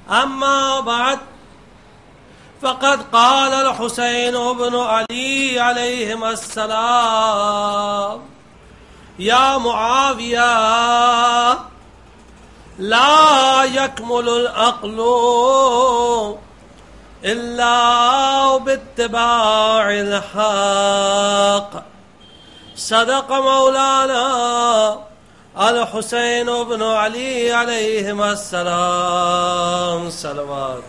أما بعد فقد قال الحسين بن علي عليهما السلام يا معاوية لا يكمل العقل إلا باتباع الحق صدق مولانا الحسين بن علي عليهما السلام صلوات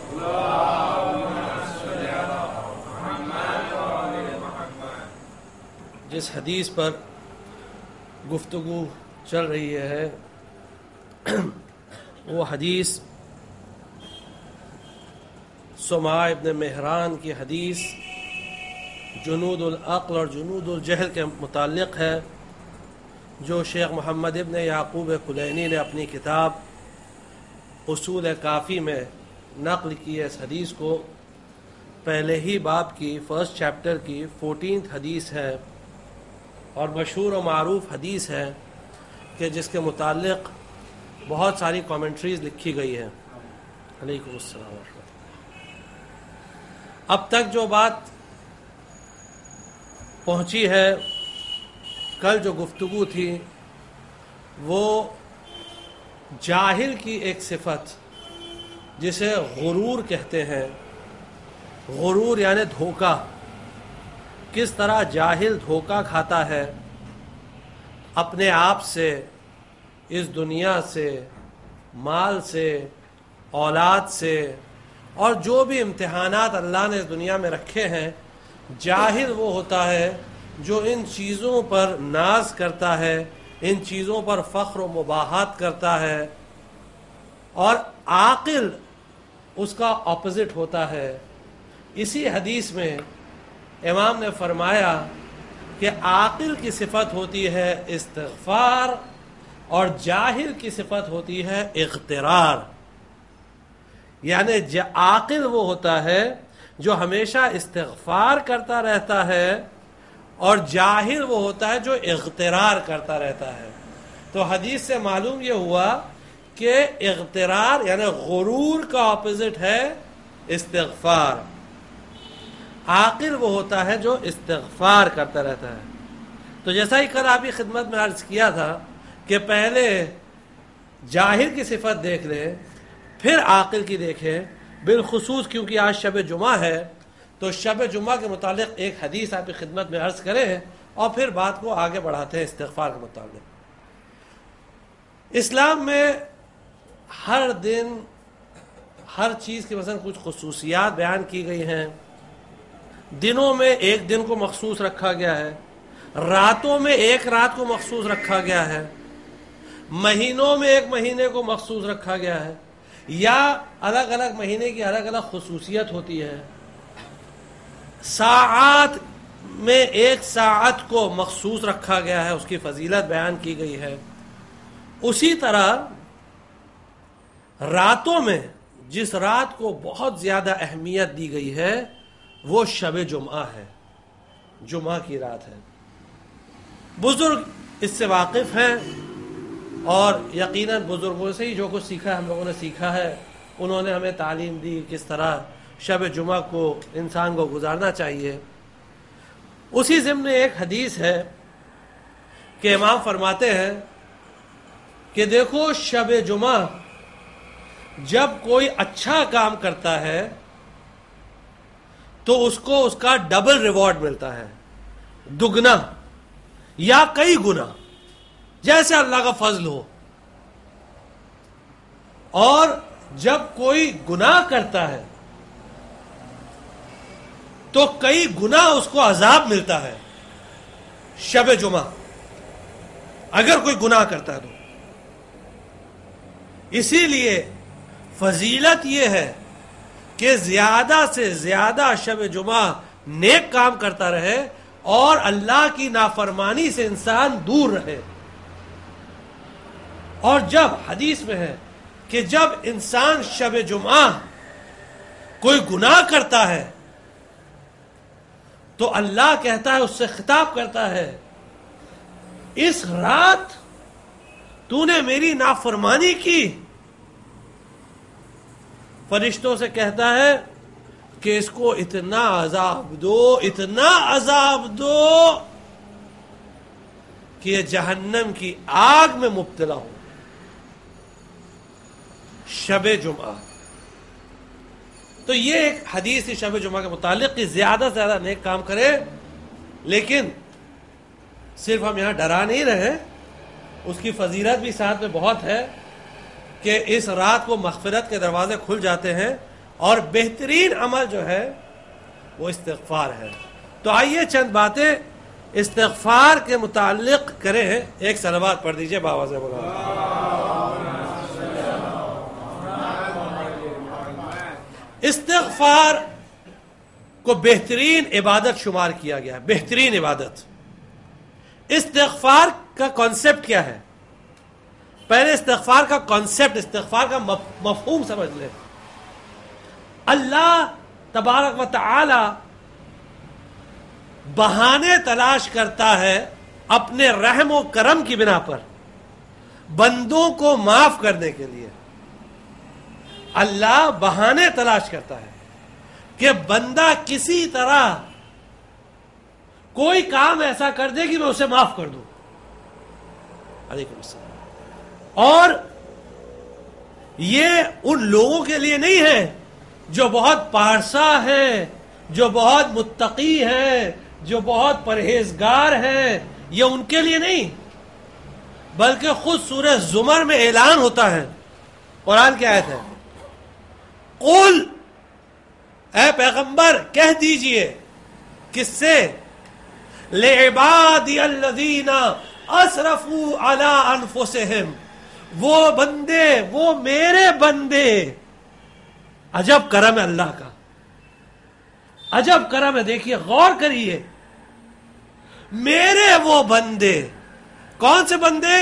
جس حدیث پر گفتگو چل رہی ہے وہ حدیث سماع ابن مہران کی حدیث جنود العقل اور جنود الجہل کے متعلق ہے، جو شیخ محمد ابن یعقوب کلینی نے اپنی کتاب اصول کافی میں نقل کی ہے۔ اس حدیث کو پہلے ہی باب کی فرسٹ چیپٹر کی 14th حدیث ہے اور مشہور و معروف حدیث ہے کہ جس کے متعلق بہت ساری کامنٹریز لکھی گئی ہیں۔ علیکم السلام ورحمۃ اللہ۔ اب تک جو بات پہنچی ہے، کل جو گفتگو تھی وہ جاہل کی ایک صفت جسے غرور کہتے ہیں، غرور یعنی دھوکہ، کس طرح جاہل دھوکہ کھاتا ہے اپنے آپ سے، اس دنیا سے، مال سے، اولاد سے، اور جو بھی امتحانات اللہ نے اس دنیا میں رکھے ہیں۔ جاہل وہ ہوتا ہے جو ان چیزوں پر ناز کرتا ہے، ان چیزوں پر فخر و مباحات کرتا ہے، اور عاقل اس کا اپوزٹ ہوتا ہے۔ اسی حدیث میں امام نے فرمایا کہ عاقل کی صفت ہوتی ہے استغفار اور جاہل کی صفت ہوتی ہے اغترار۔ یعنی عاقل وہ ہوتا ہے جو ہمیشہ استغفار کرتا رہتا ہے اور جاہل وہ ہوتا ہے جو اغترار کرتا رہتا ہے۔ تو حدیث سے معلوم یہ ہوا کہ اغترار یعنی غرور کا اپوزٹ ہے استغفار۔ عاقل وہ ہوتا ہے جو استغفار کرتا رہتا ہے۔ تو جیسا ہی کل آپ کی خدمت میں عرض کیا تھا کہ پہلے جاہل کی صفت دیکھ لیں پھر عاقل کی دیکھیں، بالخصوص کیونکہ آج شب جمعہ ہے تو شب جمعہ کے متعلق ایک حدیث آپ کی خدمت میں عرض کریں اور پھر بات کو آگے بڑھاتے ہیں استغفار کے متعلق۔ اسلام میں ہر دن ہر چیز کی مثلا کچھ خصوصیات بیان کی گئی ہیں۔ دنوں میں ایک دن کو مخصوص رکھا گیا ہے، راتوں میں ایک رات کو مخصوص رکھا گیا ہے، مہینوں میں ایک مہینے کو مخصوص رکھا گیا ہے، یا الگ الگ مہینے کی الگ الگ خصوصیت ہوتی ہے۔ ساعات میں ایک ساعت کو مخصوص رکھا گیا ہے، اس کی فضیلت بیان کی گئی ہے۔ اسی طرح راتوں میں جس رات کو بہت زیادہ اہمیت دی گئی ہے وہ شب جمعہ ہے، جمعہ کی رات ہے۔ بزرگ اس سے واقف ہیں اور یقیناً بزرگوں سے ہی جو کچھ سیکھا ہے ہم لوگوں نے سیکھا ہے، انہوں نے ہمیں تعلیم دی کس طرح شب جمعہ کو انسان کو گزارنا چاہیے۔ اسی ضمن ایک حدیث ہے کہ امام فرماتے ہیں کہ دیکھو شب جمعہ جب کوئی اچھا کام کرتا ہے تو اس کو اس کا ڈبل ریوارڈ ملتا ہے، دگنا یا کئی گنا، جیسے اللہ کا فضل ہو۔ اور جب کوئی گناہ کرتا ہے تو کئی گنا اس کو عذاب ملتا ہے شب جمعہ، اگر کوئی گناہ کرتا ہے تو۔ اسی لیے فضیلت یہ ہے کہ زیادہ سے زیادہ شب جمعہ نیک کام کرتا رہے اور اللہ کی نافرمانی سے انسان دور رہے۔ اور جب حدیث میں ہے کہ جب انسان شب جمعہ کوئی گناہ کرتا ہے تو اللہ کہتا ہے، اس سے خطاب کرتا ہے، اس رات تو نے میری نافرمانی کی فرشتوں سے کہتا ہے کہ اس کو اتنا عذاب دو، اتنا عذاب دو کہ یہ جہنم کی آگ میں مبتلا ہو۔ شب جمعہ، تو یہ ایک حدیث تھی شب جمعہ کے متعلق کہ زیادہ سے زیادہ نیک کام کرے، لیکن صرف ہم یہاں ڈرا نہیں رہے، اس کی فضیلت بھی ساتھ میں بہت ہے کہ اس رات کو مغفرت کے دروازے کھل جاتے ہیں، اور بہترین عمل جو ہے وہ استغفار ہے۔ تو آئیے چند باتیں استغفار کے متعلق کریں۔ ایک صلوات پڑھ دیجئے بابا سے بولا۔ استغفار کو بہترین عبادت شمار کیا گیا ہے، بہترین عبادت۔ استغفار کا کانسیپٹ کیا ہے؟ پہلے استغفار کا کانسیپٹ، استغفار کا مفہوم سمجھ لیں۔ اللہ تبارک و تعالی بہانے تلاش کرتا ہے اپنے رحم و کرم کی بنا پر بندوں کو معاف کرنے کے لیے۔ اللہ بہانے تلاش کرتا ہے کہ بندہ کسی طرح کوئی کام ایسا کر دے کہ میں اسے معاف کر دوں۔ علیکم السلام۔ اور یہ ان لوگوں کے لیے نہیں ہے جو بہت پارسا ہیں، جو بہت متقی ہیں، جو بہت پرہیزگار ہیں، یہ ان کے لیے نہیں، بلکہ خود سورہ زمر میں اعلان ہوتا ہے، قرآن کی آیت ہے، قل، اے پیغمبر کہہ دیجئے، کس سے؟ لعبادی الذین اسرفوا علی انفسہم، وہ بندے، وہ میرے بندے۔ عجب کرم ہے اللہ کا، عجب کرم ہے۔ دیکھیے، غور کریے، میرے وہ بندے، کون سے بندے؟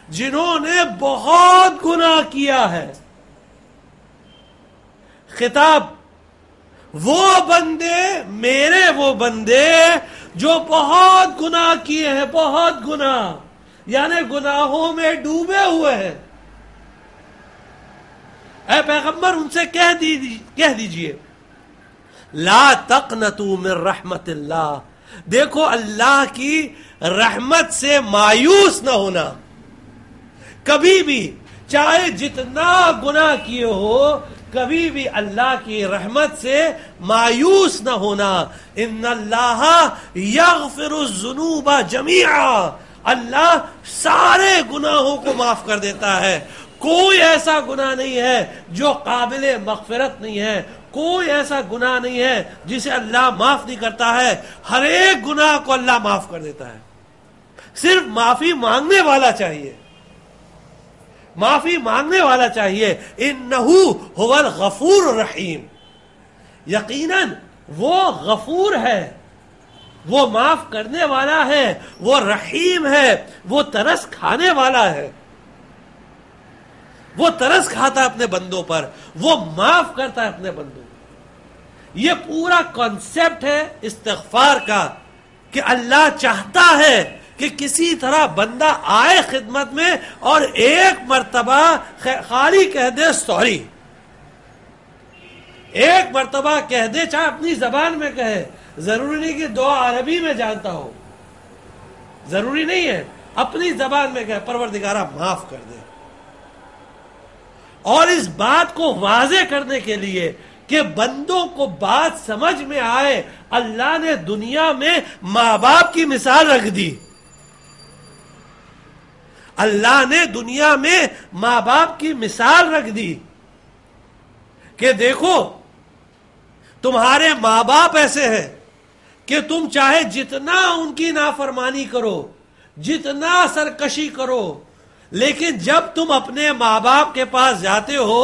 جنہوں نے بہت گناہ کیا ہے۔ خطاب، وہ بندے، میرے وہ بندے جو بہت گناہ کیے ہیں، بہت گناہ، یعنی گناہوں میں ڈوبے ہوئے ہیں۔ اے پیغمبر ان سے کہہ دیجئے، لا تقنطوا من رحمت اللہ، دیکھو اللہ کی رحمت سے مایوس نہ ہونا، کبھی بھی، چاہے جتنا گناہ کیے ہو، کبھی بھی اللہ کی رحمت سے مایوس نہ ہونا۔ ان اللہ یغفر الذنوب جمیعا، اللہ سارے گناہوں کو معاف کر دیتا ہے۔ کوئی ایسا گناہ نہیں ہے جو قابل مغفرت نہیں ہے، کوئی ایسا گناہ نہیں ہے جسے اللہ معاف نہیں کرتا ہے۔ ہر ایک گناہ کو اللہ معاف کر دیتا ہے، صرف معافی مانگنے والا چاہیے، معافی مانگنے والا چاہیے۔ انہو هو الغفور الرحیم، یقیناً وہ غفور ہے، وہ معاف کرنے والا ہے، وہ رحیم ہے، وہ ترس کھانے والا ہے، وہ ترس کھاتا ہے اپنے بندوں پر، وہ معاف کرتا ہے اپنے بندوں کو۔ یہ پورا کانسیپٹ ہے استغفار کا کہ اللہ چاہتا ہے کہ کسی طرح بندہ آئے خدمت میں اور ایک مرتبہ خالی کہہ دے سوری، ایک مرتبہ کہہ دے، چاہے اپنی زبان میں کہے، ضروری نہیں کہ دعا عربی میں جانتا ہو، ضروری نہیں ہے، اپنی زبان میں کہے، پروردگارہ معاف کر دے۔ اور اس بات کو واضح کرنے کے لیے کہ بندوں کو بات سمجھ میں آئے، اللہ نے دنیا میں ماں باپ کی مثال رکھ دی۔ اللہ نے دنیا میں ماں باپ کی مثال رکھ دی کہ دیکھو تمہارے ماں باپ ایسے ہیں کہ تم چاہے جتنا ان کی نافرمانی کرو، جتنا سرکشی کرو، لیکن جب تم اپنے ماں باپ کے پاس جاتے ہو،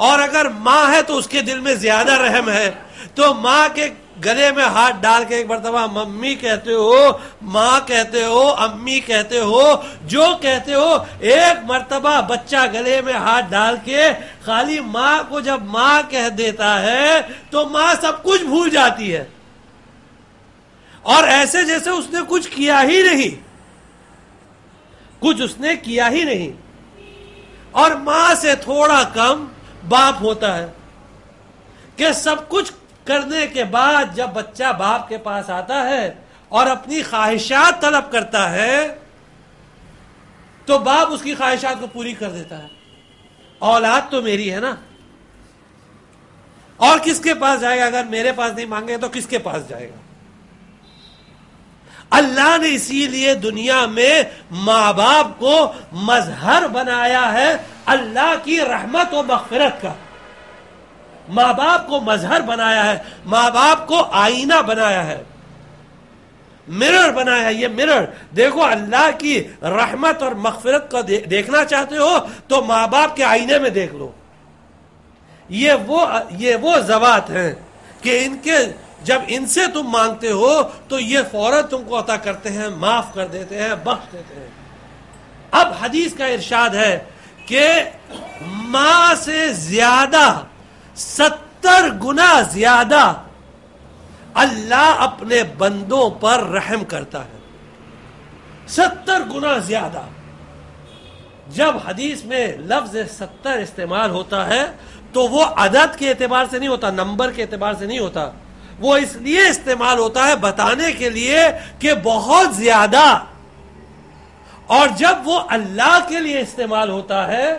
اور اگر ماں ہے تو اس کے دل میں زیادہ رحم ہے، تو ماں کے گلے میں ہاتھ ڈال کے ایک مرتبہ ممی کہتے ہو، ماں کہتے ہو، امی کہتے ہو، جو کہتے ہو، ایک مرتبہ بچہ گلے میں ہاتھ ڈال کے خالی ماں کو جب ماں کہہ دیتا ہے تو ماں سب کچھ بھول جاتی ہے، اور ایسے جیسے اس نے کچھ کیا ہی نہیں، کچھ اس نے کیا ہی نہیں۔ اور ماں سے تھوڑا کم باپ ہوتا ہے، کہ سب کچھ کرنے کے بعد جب بچہ باپ کے پاس آتا ہے اور اپنی خواہشات طلب کرتا ہے تو باپ اس کی خواہشات کو پوری کر دیتا ہے. اولاد تو میری ہے نا, اور کس کے پاس جائے گا؟ اگر میرے پاس نہیں مانگے تو کس کے پاس جائے گا؟ اللہ نے اسی لیے دنیا میں ماں باپ کو مظہر بنایا ہے اللہ کی رحمت و مغفرت کا. ماں باپ کو مظہر بنایا ہے, ماں باپ کو آئینہ بنایا ہے, مرر بنایا ہے. یہ مرر دیکھو, اللہ کی رحمت اور مغفرت کو دیکھنا چاہتے ہو تو ماں باپ کے آئینے میں دیکھ لو. یہ وہ ذوات ہیں کہ ان کے جب ان سے تم مانگتے ہو تو یہ فوراً تم کو عطا کرتے ہیں, معاف کر دیتے ہیں, بخش دیتے ہیں. اب حدیث کا ارشاد ہے کہ ماں سے زیادہ 70 گنا زیادہ اللہ اپنے بندوں پر رحم کرتا ہے. 70 گنا زیادہ. جب حدیث میں لفظ 70 استعمال ہوتا ہے تو وہ عدد کے اعتبار سے نہیں ہوتا, نمبر کے اعتبار سے نہیں ہوتا. وہ اس لیے استعمال ہوتا ہے بتانے کے لیے کہ بہت زیادہ. اور جب وہ اللہ کے لیے استعمال ہوتا ہے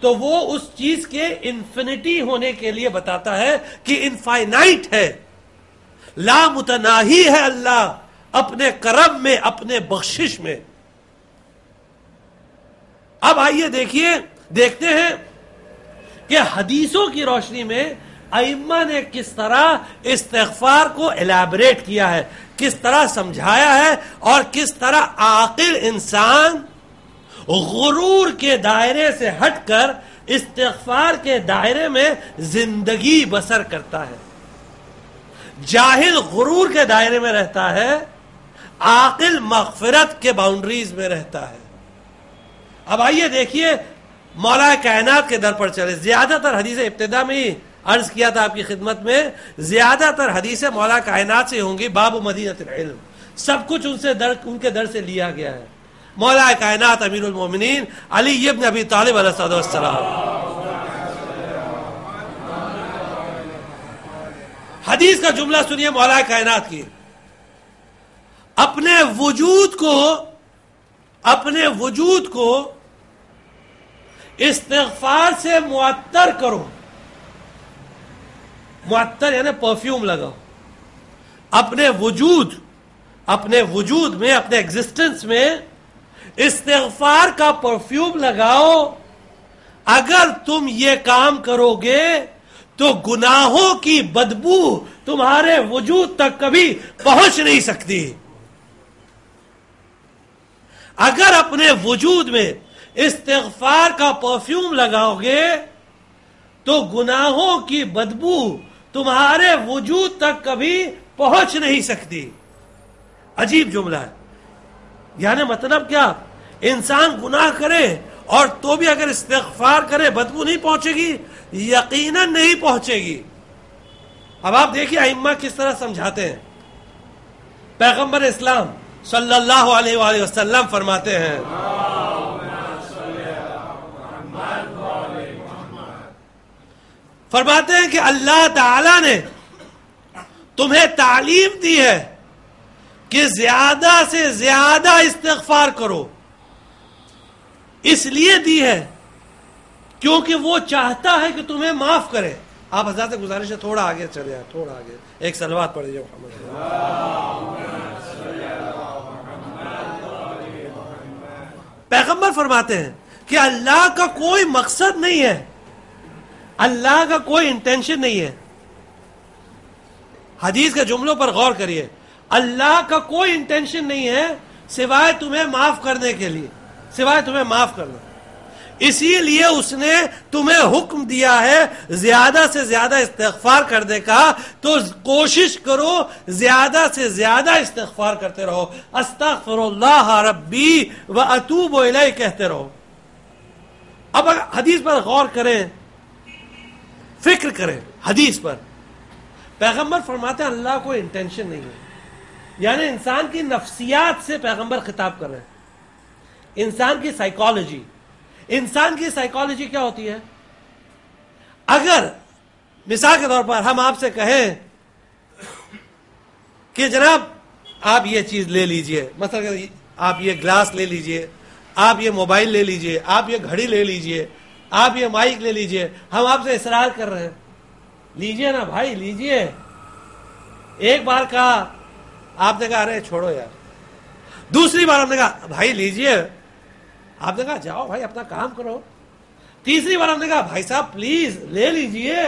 تو وہ اس چیز کے انفینٹی ہونے کے لیے بتاتا ہے کہ انفائنائٹ ہے, لا متناہی ہے اللہ اپنے کرم میں, اپنے بخشش میں. اب آئیے دیکھتے ہیں کہ حدیثوں کی روشنی میں ائمہ نے کس طرح استغفار کو الیبریٹ کیا ہے, کس طرح سمجھایا ہے, اور کس طرح عاقل انسان غرور کے دائرے سے ہٹ کر استغفار کے دائرے میں زندگی بسر کرتا ہے. جاہل غرور کے دائرے میں رہتا ہے, عاقل مغفرت کے باؤنڈریز میں رہتا ہے. اب آئیے دیکھیے مولا کائنات کے در پر چلے. زیادہ تر حدیث ابتدا میں ہی عرض کیا تھا آپ کی خدمت میں, زیادہ تر حدیثیں مولا کائنات سے ہوں گی. باب مدینۃ العلم, سب کچھ ان کے در سے لیا گیا ہے. مولا کائنات امیر المومنین علی ابن ابی طالب علیہ السلام. حدیث کا جملہ سنیے مولا کائنات کی, اپنے وجود کو استغفار سے معطر کرو. معطر یعنی پرفیوم لگاؤ. اپنے وجود میں, اپنے ایگزسٹنس میں استغفار کا پرفیوم لگاؤ. اگر تم یہ کام کرو گے تو گناہوں کی بدبو تمہارے وجود تک کبھی پہنچ نہیں سکتی. اگر اپنے وجود میں استغفار کا پرفیوم لگاؤ گے تو گناہوں کی بدبو تمہارے وجود تک کبھی پہنچ نہیں سکتی. عجیب جملہ ہے. یعنی مطلب کیا؟ انسان گناہ کرے اور تو بھی اگر استغفار کرے بدبو نہیں پہنچے گی؟ یقیناً نہیں پہنچے گی. اب آپ دیکھیے ائمہ کس طرح سمجھاتے ہیں. پیغمبر اسلام صلی اللہ علیہ وآلہ وسلم فرماتے ہیں کہ اللہ تعالی نے تمہیں تعلیم دی ہے کہ زیادہ سے زیادہ استغفار کرو. اس لیے دی ہے کیونکہ وہ چاہتا ہے کہ تمہیں معاف کرے. آپ حضرات سے گزارش ہے تھوڑا آگے چلے جائیں, تھوڑا آگے. ایک صلوات پڑھ دیجیے محمد. پیغمبر فرماتے ہیں کہ اللہ کا کوئی مقصد نہیں ہے, اللہ کا کوئی انٹینشن نہیں ہے. حدیث کے جملوں پر غور کریے. اللہ کا کوئی انٹینشن نہیں ہے سوائے تمہیں معاف کرنے کے لیے, سوائے تمہیں معاف کرنا. اسی لیے اس نے تمہیں حکم دیا ہے زیادہ سے زیادہ استغفار کرنے کا. تو کوشش کرو زیادہ سے زیادہ استغفار کرتے رہو. استغفر اللہ ربی و اتوب الیہ کہتے رہو. اب حدیث پر غور کریں, فکر کریں حدیث پر. پیغمبر فرماتے ہیں اللہ کو انٹینشن نہیں ہے. یعنی انسان کی نفسیات سے پیغمبر خطاب کر رہے ہیں. انسان کی سائیکالوجی. انسان کی سائیکالوجی کیا ہوتی ہے؟ اگر مثال کے طور پر ہم آپ سے کہیں کہ جناب آپ یہ چیز لے لیجئے، مثلا آپ یہ گلاس لے لیجئے، آپ یہ موبائل لے لیجئے، آپ یہ گھڑی لے لیجئے، آپ یہ مائک لے لیجئے، ہم آپ سے اصرار کر رہے ہیں لیجئے نا بھائی لیجئے. ایک بار کہا، آپ نے کہا ارے چھوڑو یار. دوسری بار ہم نے کہا بھائی لیجئے، آپ نے کہا جاؤ بھائی اپنا کام کرو. تیسری بار ہم نے کہا بھائی صاحب پلیز لے لیجئے.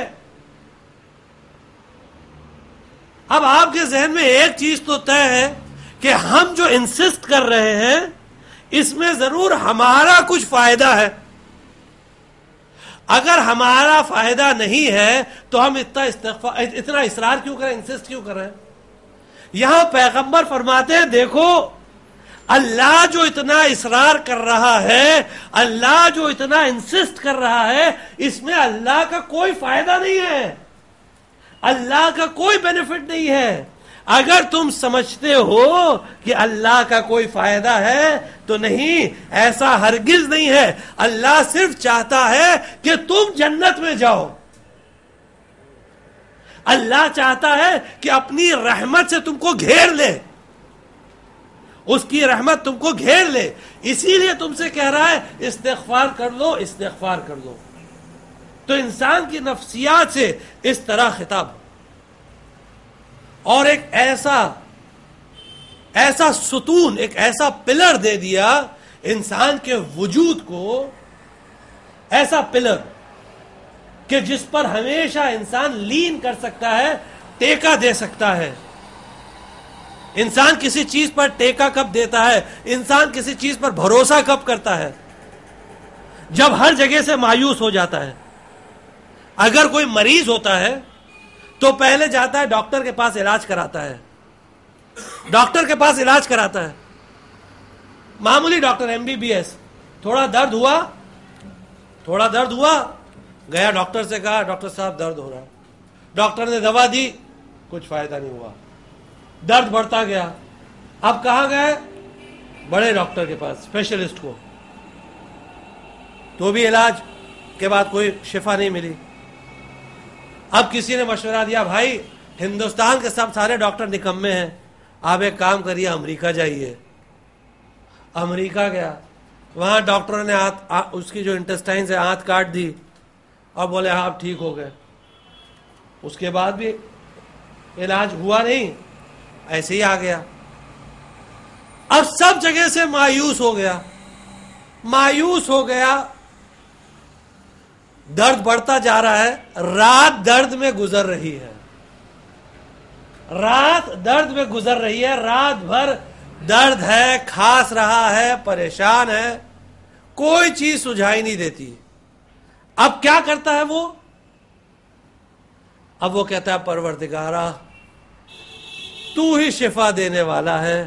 اب آپ کے ذہن میں ایک چیز تو طے ہے کہ ہم جو انسسٹ کر رہے ہیں اس میں ضرور ہمارا کچھ فائدہ ہے. اگر ہمارا فائدہ نہیں ہے تو ہم اتنا اصرار کیوں کریں، انسسٹ کیوں کریں. یہاں پیغمبر فرماتے ہیں دیکھو اللہ جو اتنا اصرار کر رہا ہے، اللہ جو اتنا انسسٹ کر رہا ہے، اس میں اللہ کا کوئی فائدہ نہیں ہے، اللہ کا کوئی بینیفٹ نہیں ہے. اگر تم سمجھتے ہو کہ اللہ کا کوئی فائدہ ہے تو نہیں، ایسا ہرگز نہیں ہے. اللہ صرف چاہتا ہے کہ تم جنت میں جاؤ. اللہ چاہتا ہے کہ اپنی رحمت سے تم کو گھیر لے، اس کی رحمت تم کو گھیر لے. اسی لیے تم سے کہہ رہا ہے استغفار کر لو، استغفار کر لو. تو انسان کی نفسیات سے اس طرح خطاب اور ایک ایسا ستون، ایک ایسا پلر دے دیا انسان کے وجود کو، ایسا پلر کہ جس پر ہمیشہ انسان لین کر سکتا ہے، ٹیکا دے سکتا ہے. انسان کسی چیز پر ٹیکا کب دیتا ہے، انسان کسی چیز پر بھروسہ کب کرتا ہے؟ جب ہر جگہ سے مایوس ہو جاتا ہے. اگر کوئی مریض ہوتا ہے تو پہلے جاتا ہے ڈاکٹر کے پاس علاج کراتا ہے، ڈاکٹر کے پاس علاج کراتا ہے، معمولی ڈاکٹر MBBS. تھوڑا درد ہوا گیا ڈاکٹر سے، کہا ڈاکٹر صاحب درد ہو رہا ہے. ڈاکٹر نے دوا دی، کچھ فائدہ نہیں ہوا، درد بڑھتا گیا. اب کہاں گئے؟ بڑے ڈاکٹر کے پاس، اسپیشلسٹ کو. تو بھی علاج کے بعد کوئی شفا نہیں ملی. اب کسی نے مشورہ دیا بھائی ہندوستان کے سارے ڈاکٹر نکمے ہیں، آپ ایک کام کریے امریکہ جائیے. امریکہ گیا، وہاں ڈاکٹروں نے اس کی جو انٹسٹائن سے آنت کاٹ دی اور بولے ہاں آپ ٹھیک ہو گئے. اس کے بعد بھی علاج ہوا نہیں، ایسے ہی آ گیا. اب سب جگہ سے مایوس ہو گیا، درد بڑھتا جا رہا ہے. رات درد میں گزر رہی ہے، رات بھر درد ہے، کھاس رہا ہے، پریشان ہے، کوئی چیز سجھائی نہیں دیتی. اب کیا کرتا ہے وہ؟ اب وہ کہتا ہے پروردگارا تو ہی شفا دینے والا ہے،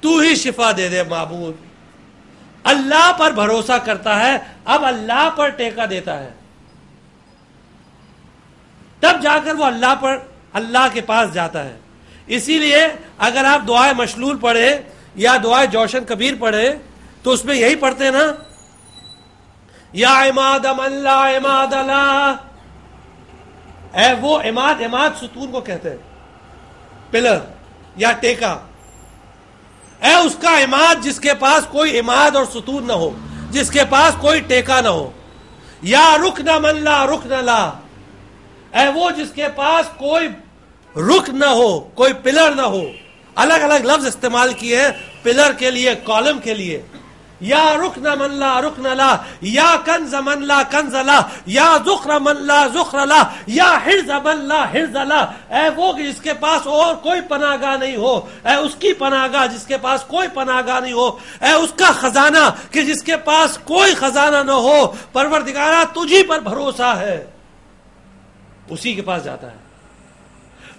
تو ہی شفا دے دے معبود. اللہ پر بھروسہ کرتا ہے، اب اللہ پر ٹیکا دیتا ہے. تب جا کر وہ اللہ کے پاس جاتا ہے. اسی لیے اگر آپ دعائے مشلول پڑھے یا دعائے جوشن کبیر پڑھے تو اس میں یہی پڑھتے ہیں نا، یا عماد من لا عماد لا. اے وہ عماد ستون کو کہتے ہیں، پلر یا ٹیکا. اے اس کا عماد جس کے پاس کوئی عماد اور ستون نہ ہو، جس کے پاس کوئی ٹیکا نہ ہو. یا رکن من لا رکن لا. اے وہ جس کے پاس کوئی رکن نہ ہو، کوئی پلر نہ ہو. الگ الگ لفظ استعمال کیے ہیں پلر کے لیے، کالم کے لیے. یا رکن من لا رکن لا، یا کنز من لا کنز لا، یا ذخر من لا ذخر لا، یا حرز من لا حرز لا. اے وہ جس کے پاس اور کوئی پناہ گاہ نہیں ہو، اے اس کی پناہ گاہ جس کے پاس کوئی پناہ گاہ نہیں ہو. اے اس کا خزانہ کہ جس کے پاس کوئی خزانہ نہ ہو. پروردگارا تجھی پر بھروسہ ہے، اسی کے پاس جاتا ہے.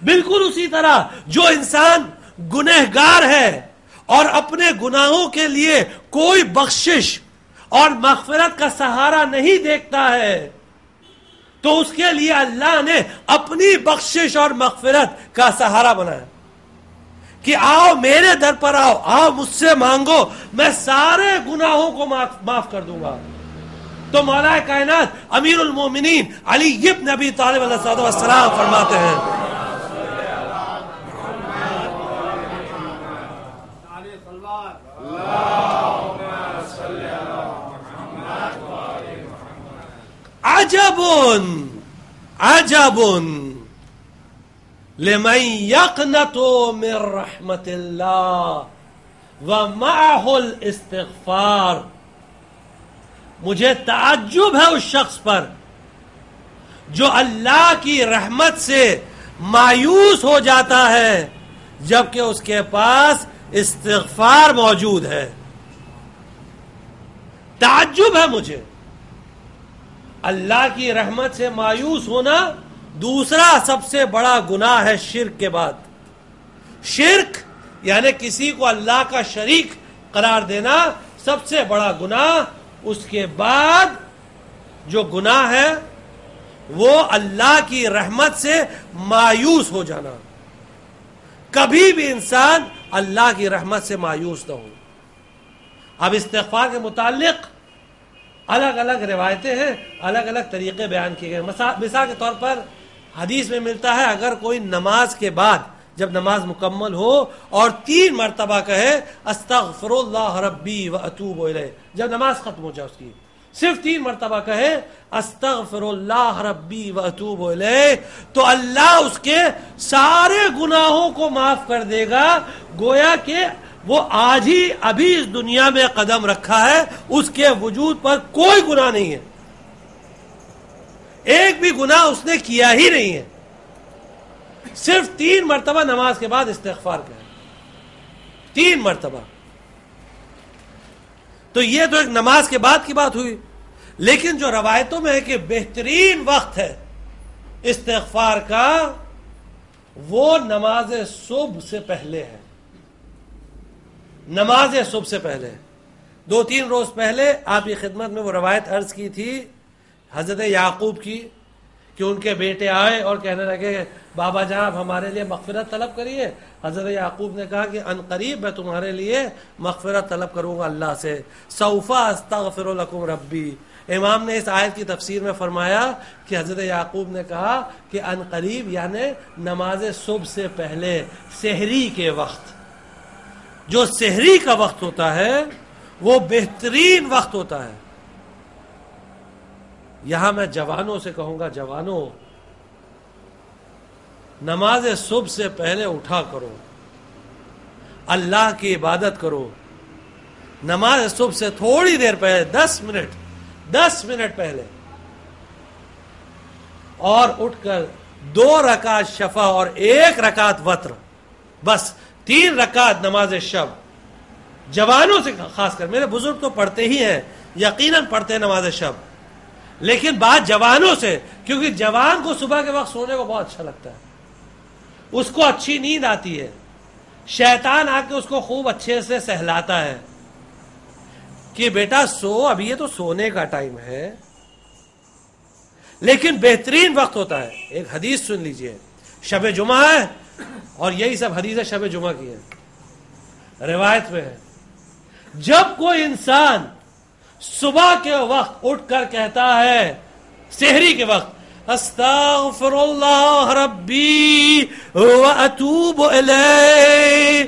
بالکل اسی طرح جو انسان گنہگار ہے اور اپنے گناہوں کے لیے کوئی بخشش اور مغفرت کا سہارا نہیں دیکھتا ہے، تو اس کے لیے اللہ نے اپنی بخشش اور مغفرت کا سہارا بنایا کہ آؤ میرے در پر آؤ مجھ سے مانگو، میں سارے گناہوں کو معاف کر دوں گا. تو مولا کائنات امیر المومنین علی ابن ابی طالب علیہ السلام فرماتے ہیں عجب عجب لمن يقنط من رحمت اللہ ومعه الاستغفار. مجھے تعجب ہے اس شخص پر جو اللہ کی رحمت سے مایوس ہو جاتا ہے جبکہ اس کے پاس استغفار موجود ہے. تعجب ہے مجھے. اللہ کی رحمت سے مایوس ہونا دوسرا سب سے بڑا گناہ ہے شرک کے بعد. شرک یعنی کسی کو اللہ کا شریک قرار دینا سب سے بڑا گناہ. اس کے بعد جو گناہ ہے وہ اللہ کی رحمت سے مایوس ہو جانا. کبھی بھی انسان اللہ کی رحمت سے مایوس نہ ہو. اب استغفار کے متعلق الگ الگ روایتیں ہیں, الگ الگ طریقے بیان کیے گئے. مثال کے طور پر حدیث میں ملتا ہے اگر کوئی نماز کے بعد جب نماز مکمل ہو اور 3 مرتبہ کہے استغفر اللہ ربی و اتوب الیہ, جب نماز ختم ہو جائے اس کی صرف 3 مرتبہ کہے استغفر اللہ ربی و اتوب الیہ, تو اللہ اس کے سارے گناہوں کو معاف کر دے گا. گویا کہ وہ آج ہی ابھی اس دنیا میں قدم رکھا ہے, اس کے وجود پر کوئی گناہ نہیں ہے, ایک بھی گناہ اس نے کیا ہی نہیں ہے. صرف 3 مرتبہ نماز کے بعد استغفار کریں, 3 مرتبہ. تو یہ تو ایک نماز کے بعد کی بات ہوئی. لیکن جو روایتوں میں ہے کہ بہترین وقت ہے استغفار کا وہ نماز صبح سے پہلے ہے. نماز صبح سے پہلے 2-3 روز پہلے آپ کی خدمت میں وہ روایت عرض کی تھی حضرت یعقوب کی کہ ان کے بیٹے آئے اور کہنے لگے بابا جان آپ ہمارے لیے مغفرت طلب کریے. حضرت یعقوب نے کہا کہ ان قریب میں تمہارے لیے مغفرت طلب کروں گا اللہ سے. سوف استغفر لکم ربی. امام نے اس آیت کی تفسیر میں فرمایا کہ حضرت یعقوب نے کہا کہ ان قریب یعنی نماز صبح سے پہلے سحری کے وقت. جو سحری کا وقت ہوتا ہے وہ بہترین وقت ہوتا ہے. یہاں میں جوانوں سے کہوں گا, جوانوں نماز صبح سے پہلے اٹھا کرو, اللہ کی عبادت کرو. نماز صبح سے تھوڑی دیر پہلے 10 منٹ پہلے اور اٹھ کر 2 رکعت شفع اور 1 رکعت وتر, بس 3 رکعت نماز شب. جوانوں سے خاص کر, میرے بزرگ تو پڑھتے ہی ہیں, یقیناً پڑھتے ہیں نماز شب, لیکن بات جوانوں سے, کیونکہ جوان کو صبح کے وقت سونے کو بہت اچھا لگتا ہے, اس کو اچھی نیند آتی ہے, شیطان آ کے اس کو خوب اچھے سے سہلاتا ہے کہ بیٹا سو, ابھی یہ تو سونے کا ٹائم ہے. لیکن بہترین وقت ہوتا ہے. ایک حدیث سن لیجئے, شب جمعہ ہے اور یہی سب حدیث شب جمعہ کی ہے, روایت میں ہے جب کوئی انسان صبح کے وقت اٹھ کر کہتا ہے سحری کے وقت استغفر اللہ ربی و اتوب الیہ,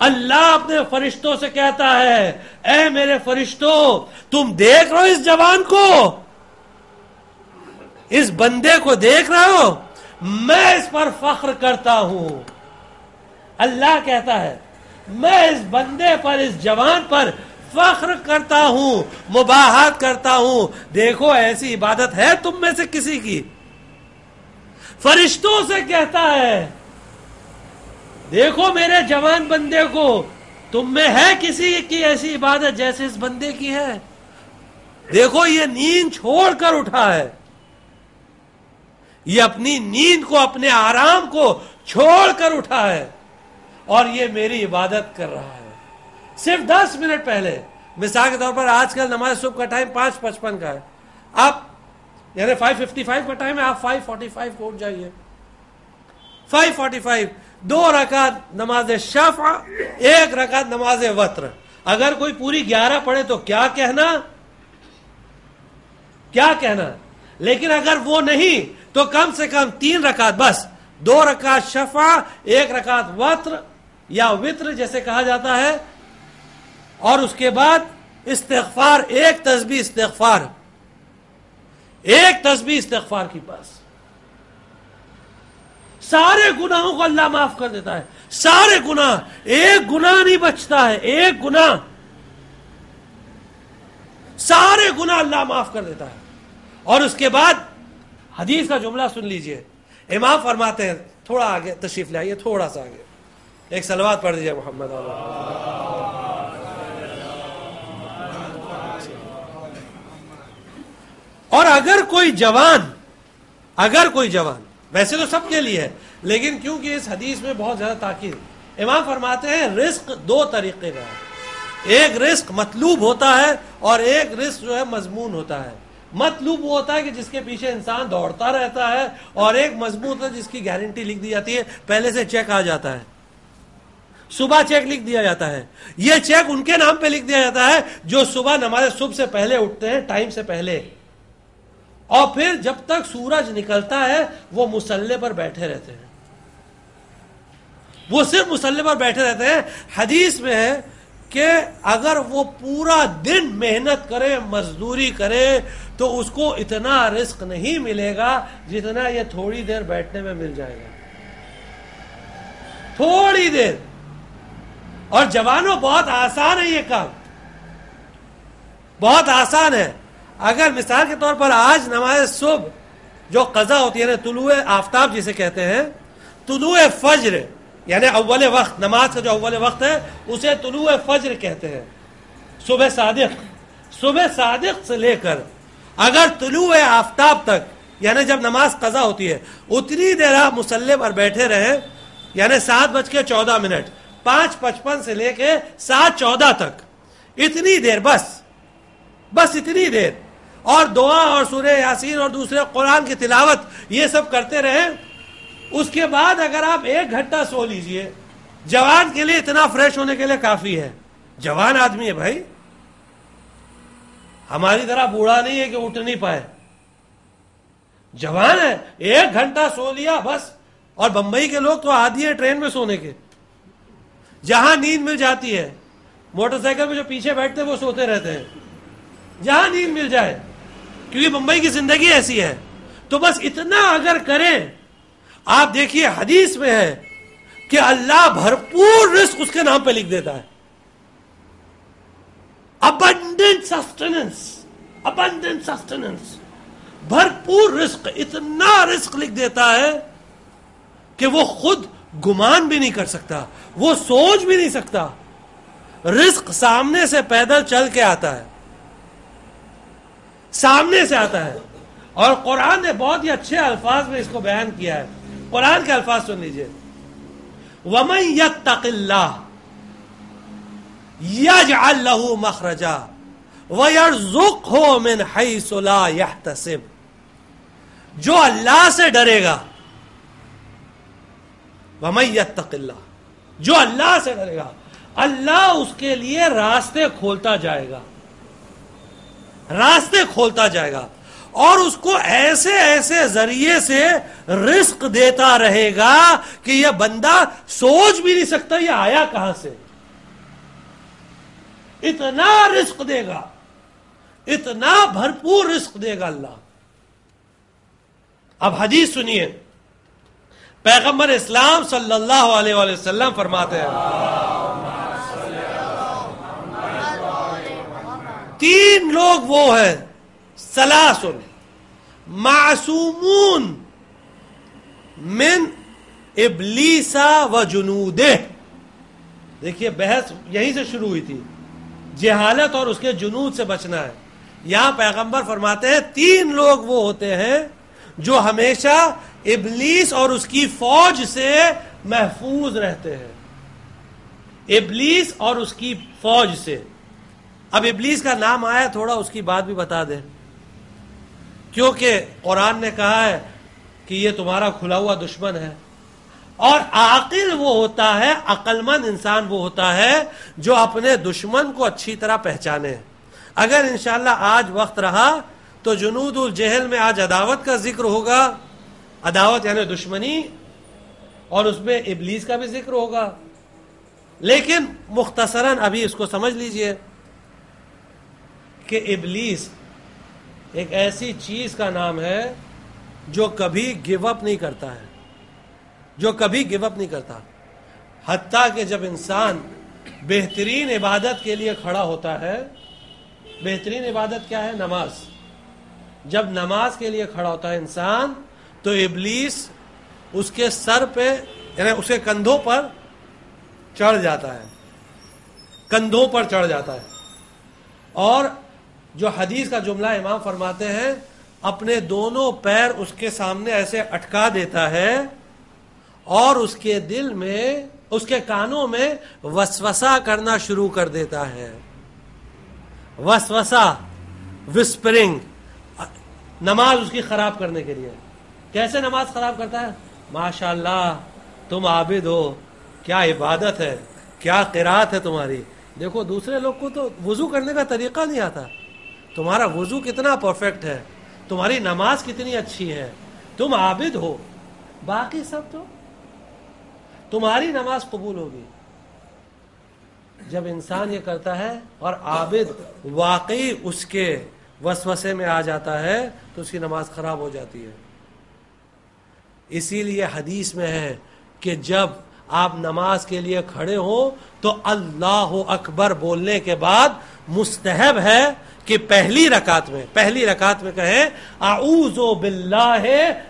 اللہ اپنے فرشتوں سے کہتا ہے اے میرے فرشتوں تم دیکھ رہے ہو اس جوان کو, اس بندے کو دیکھ رہے ہو, میں اس پر فخر کرتا ہوں. اللہ کہتا ہے میں اس بندے پر, اس جوان پر فخر کرتا ہوں, مباحت کرتا ہوں. دیکھو ایسی عبادت ہے تم میں سے کسی کی. فرشتوں سے کہتا ہے دیکھو میرے جوان بندے کو, تم میں ہے کسی کی ایسی عبادت جیسے اس بندے کی ہے. دیکھو یہ نیند چھوڑ کر اٹھا ہے, یہ اپنی نیند کو, اپنے آرام کو چھوڑ کر اٹھا ہے اور یہ میری عبادت کر رہا ہے صرف 10 منٹ پہلے. مثال کے طور پر آج کل نماز صبح کا ٹائم 5:55 کا ہے, آپ یعنی 5:55 کا ٹائم ہے, آپ 5:45 کو اٹھ جائیے. 5:45 2 رکعت نماز شفع, 1 رکعت نماز وتر. اگر کوئی پوری 11 پڑھے تو کیا کہنا, کیا کہنا ہے. لیکن اگر وہ نہیں تو کم سے کم 3 رکعت بس، 2 رکعت شفع، 1 رکعت وتر یا وطر جیسے کہا جاتا ہے، اور اس کے بعد استغفار، 1 تسبیح استغفار، 1 تسبیح استغفار کی بس. سارے گناہوں کو اللہ معاف کر دیتا ہے، سارے گناہ، ایک گناہ نہیں بچتا ہے، ایک گناہ، سارے گناہ اللہ معاف کر دیتا ہے. اور اس کے بعد حدیث کا جملہ سن لیجئے، امام فرماتے ہیں، تھوڑا آگے تشریف لے آئیے، تھوڑا سا آگے، ایک صلوات پڑھ دیجئے محمد اور اگر کوئی جوان، ویسے تو سب کے لیے ہے، لیکن کیونکہ اس حدیث میں بہت زیادہ تاکید، امام فرماتے ہیں رزق 2 طریقے کا ہے. ایک رزق مطلوب ہوتا ہے اور ایک رزق جو ہے مضمون ہوتا ہے. مطلوب وہ ہوتا ہے کہ جس کے پیچھے انسان دوڑتا رہتا ہے، اور ایک مضمون ہوتا ہے جس کی گارنٹی لکھ دی جاتی ہے، پہلے سے چیک آ جاتا ہے، صبح چیک لکھ دیا جاتا ہے. یہ چیک ان کے نام پہ لکھ دیا جاتا ہے جو صبح نماز صبح سے پہلے اٹھتے ہیں، ٹائم سے پہلے، اور پھر جب تک سورج نکلتا ہے وہ مصلی پر بیٹھے رہتے ہیں، وہ صرف مصلی پر بیٹھے رہتے ہیں. حدیث میں ہے کہ اگر وہ پورا دن محنت کرے، مزدوری کرے، تو اس کو اتنا رزق نہیں ملے گا جتنا یہ تھوڑی دیر بیٹھنے میں مل جائے گا، تھوڑی دیر. اور جوانوں بہت آسان ہے یہ کام، بہت آسان ہے. اگر مثال کے طور پر آج نماز صبح جو قضا ہوتی ہے نا، طلوع آفتاب جسے کہتے ہیں، طلوع فجر یعنی اول وقت، نماز کا جو اول وقت ہے اسے طلوع فجر کہتے ہیں. صبح صادق سے لے کر اگر طلوع آفتاب تک، یعنی جب نماز قضا ہوتی ہے اتنی دیر آپ مصلی پر بیٹھے رہیں، یعنی 7:14، 5:55 سے لے کے 7:14 تک، اتنی دیر، بس اتنی دیر، اور دعا اور سورہ یاسین اور دوسرے قرآن کی تلاوت یہ سب کرتے رہیں. اس کے بعد اگر آپ 1 گھنٹہ سو لیجئے، جوان کے لیے اتنا فریش ہونے کے لیے کافی ہے. جوان آدمی ہے بھائی، ہماری طرح بوڑھا نہیں ہے کہ اٹھ نہیں پائے، جوان ہے، 1 گھنٹہ سو لیا بس. اور بمبئی کے لوگ تو عادی ہیں ٹرین میں سونے کے، جہاں نیند مل جاتی ہے، موٹر سائیکل میں جو پیچھے بیٹھتے ہیں وہ سوتے رہتے ہیں، جہاں نیند مل جائے، کیونکہ بمبئی کی زندگی ایسی ہے. تو بس اتنا اگر کریں، آپ دیکھیے حدیث میں ہے کہ اللہ بھرپور رزق اس کے نام پہ لکھ دیتا ہے. abundant sustenance، بھرپور رزق، اتنا رزق لکھ دیتا ہے کہ وہ خود گمان بھی نہیں کر سکتا، وہ سوچ بھی نہیں سکتا. رزق سامنے سے پیدل چل کے آتا ہے، سامنے سے آتا ہے. اور قرآن نے بہت ہی اچھے الفاظ میں اس کو بیان کیا ہے. قرآن کے الفاظ سن لیجئے، وَمَن يَتَّقِ اللَّهَ يَجْعَلْ لَهُ مَخْرَجًا وَيَرْزُقْهُ مِنْ حَيْثُ لَا يَحْتَسِبُ. جو اللہ سے ڈرے گا، وَمَن يَتَّقِ اللَّهَ، جو اللہ سے ڈرے گا، اللہ اس کے لیے راستے کھولتا جائے گا، راستے کھولتا جائے گا، اور اس کو ایسے ایسے ذریعے سے رزق دیتا رہے گا کہ یہ بندہ سوچ بھی نہیں سکتا یہ آیا کہاں سے. اتنا رزق دے گا، اتنا بھرپور رزق دے گا اللہ. اب حدیث سنیے، پیغمبر اسلام صلی اللہ علیہ وآلہ وسلم فرماتے ہیں 3 لوگ وہ ہیں، ثلاثن معصومون من ابلیس و جنودہ. دیکھیے بحث یہیں سے شروع ہوئی تھی، جہالت اور اس کے جنود سے بچنا ہے. یہاں پیغمبر فرماتے ہیں 3 لوگ وہ ہوتے ہیں جو ہمیشہ ابلیس اور اس کی فوج سے محفوظ رہتے ہیں. ابلیس اور اس کی فوج سے. اب ابلیس کا نام آیا، تھوڑا اس کی بات بھی بتا دیں، کیونکہ قرآن نے کہا ہے کہ یہ تمہارا کھلا ہوا دشمن ہے. اور عاقل وہ ہوتا ہے، عقل مند انسان وہ ہوتا ہے جو اپنے دشمن کو اچھی طرح پہچانے. اگر انشاءاللہ آج وقت رہا تو جنود الجہل میں آج عداوت کا ذکر ہوگا، عداوت یعنی دشمنی، اور اس میں ابلیس کا بھی ذکر ہوگا. لیکن مختصراً ابھی اس کو سمجھ لیجئے کہ ابلیس ایک ایسی چیز کا نام ہے جو کبھی گیو اپ نہیں کرتا ہے، جو کبھی گیو اپ نہیں کرتا. حتیٰ کہ جب انسان بہترین عبادت کے لیے کھڑا ہوتا ہے، بہترین عبادت کیا ہے؟ نماز. جب نماز کے لیے کھڑا ہوتا ہے انسان تو ابلیس اس کے سر پہ یعنی اس کے کندھوں پر چڑھ جاتا ہے، کندھوں پر چڑھ جاتا ہے. اور جو حدیث کا جملہ امام فرماتے ہیں، اپنے دونوں پیر اس کے سامنے ایسے اٹکا دیتا ہے اور اس کے دل میں، اس کے کانوں میں وسوسہ کرنا شروع کر دیتا ہے. وسوسہ، وسپرنگ، نماز اس کی خراب کرنے کے لیے. کیسے نماز خراب کرتا ہے؟ ماشاءاللہ تم عابد ہو، کیا عبادت ہے، کیا قرات ہے تمہاری. دیکھو دوسرے لوگ کو تو وضو کرنے کا طریقہ نہیں آتا، تمہارا وضو کتنا پرفیکٹ ہے، تمہاری نماز کتنی اچھی ہے، تم عابد ہو. باقی سب تو تمہاری نماز قبول ہوگی. جب انسان یہ کرتا ہے اور عابد واقعی اس کے وسوسے میں آ جاتا ہے تو اس کی نماز خراب ہو جاتی ہے. اسی لیے حدیث میں ہے کہ جب آپ نماز کے لیے کھڑے ہوں تو اللہ اکبر بولنے کے بعد مستحب ہے کہ پہلی رکعت میں کہیں اعوذ باللہ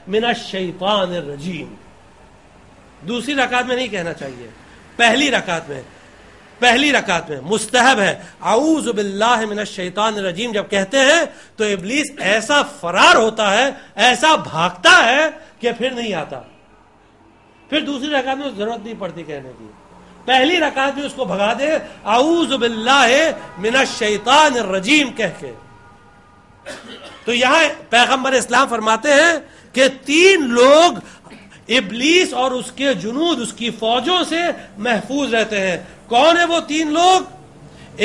من الشیطان الرجیم. دوسری رکعت میں نہیں کہنا چاہیے، پہلی رکعت میں مستحب ہے اعوذ باللہ من الشیطان الرجیم. جب کہتے ہیں تو ابلیس ایسا فرار ہوتا ہے، ایسا بھاگتا ہے کہ پھر نہیں آتا. پھر دوسری رکعت میں ضرورت نہیں پڑتی کہنے کی، پہلی رکعت میں اس کو بھگا دے اعوذ باللہ من الشیطان الرجیم کہہ کے. تو یہاں پیغمبر اسلام فرماتے ہیں کہ 3 لوگ ابلیس اور اس کے جنود، اس کی فوجوں سے محفوظ رہتے ہیں. کون ہے وہ 3 لوگ؟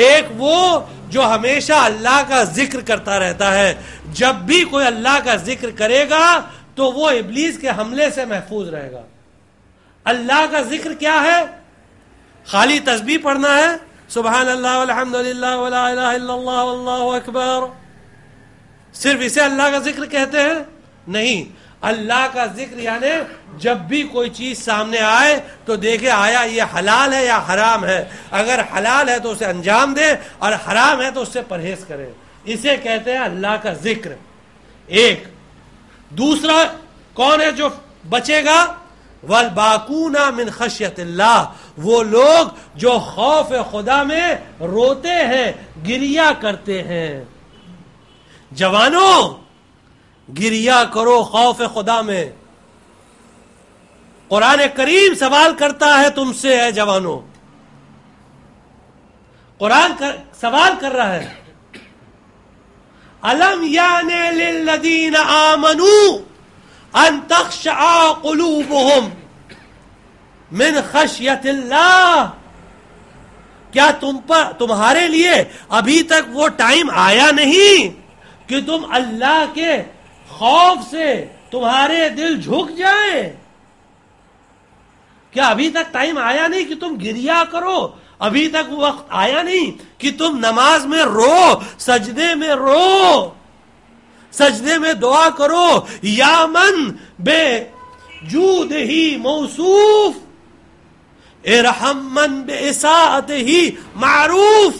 ایک وہ جو ہمیشہ اللہ کا ذکر کرتا رہتا ہے، جب بھی کوئی اللہ کا ذکر کرے گا تو وہ ابلیس کے حملے سے محفوظ رہے گا. اللہ کا ذکر کیا ہے؟ خالی تسبیح پڑھنا ہے، سبحان اللہ والحمد للہ ولا الہ الا اللہ واللہ اکبر، صرف اسے اللہ کا ذکر کہتے ہیں؟ نہیں. اللہ کا ذکر یعنی جب بھی کوئی چیز سامنے آئے تو دیکھے آیا یہ حلال ہے یا حرام ہے، اگر حلال ہے تو اسے انجام دے اور حرام ہے تو اس سے پرہیز کرے. اسے کہتے ہیں اللہ کا ذکر. ایک دوسرا کون ہے جو بچے گا؟ والباقون من خشیت اللہ، وہ لوگ جو خوف خدا میں روتے ہیں، گریا کرتے ہیں. جوانوں گریا کرو خوف خدا میں. قرآن کریم سوال کرتا ہے تم سے، اے جوانوں، قرآن سوال کر رہا ہے الم یعن للذین آمنوا ان تخشع قلوبهم من خشیت اللہ. کیا تمہارے لیے ابھی تک وہ ٹائم آیا نہیں کہ تم اللہ کے خوف سے تمہارے دل جھک جائیں؟ کیا ابھی تک ٹائم آیا نہیں کہ تم گریا کرو؟ ابھی تک وقت آیا نہیں کہ تم نماز میں رو، سجدے میں رو، سجدے میں دعا کرو یا من بے جود ہی موصوف ارحم من بے اساءت ہی معروف.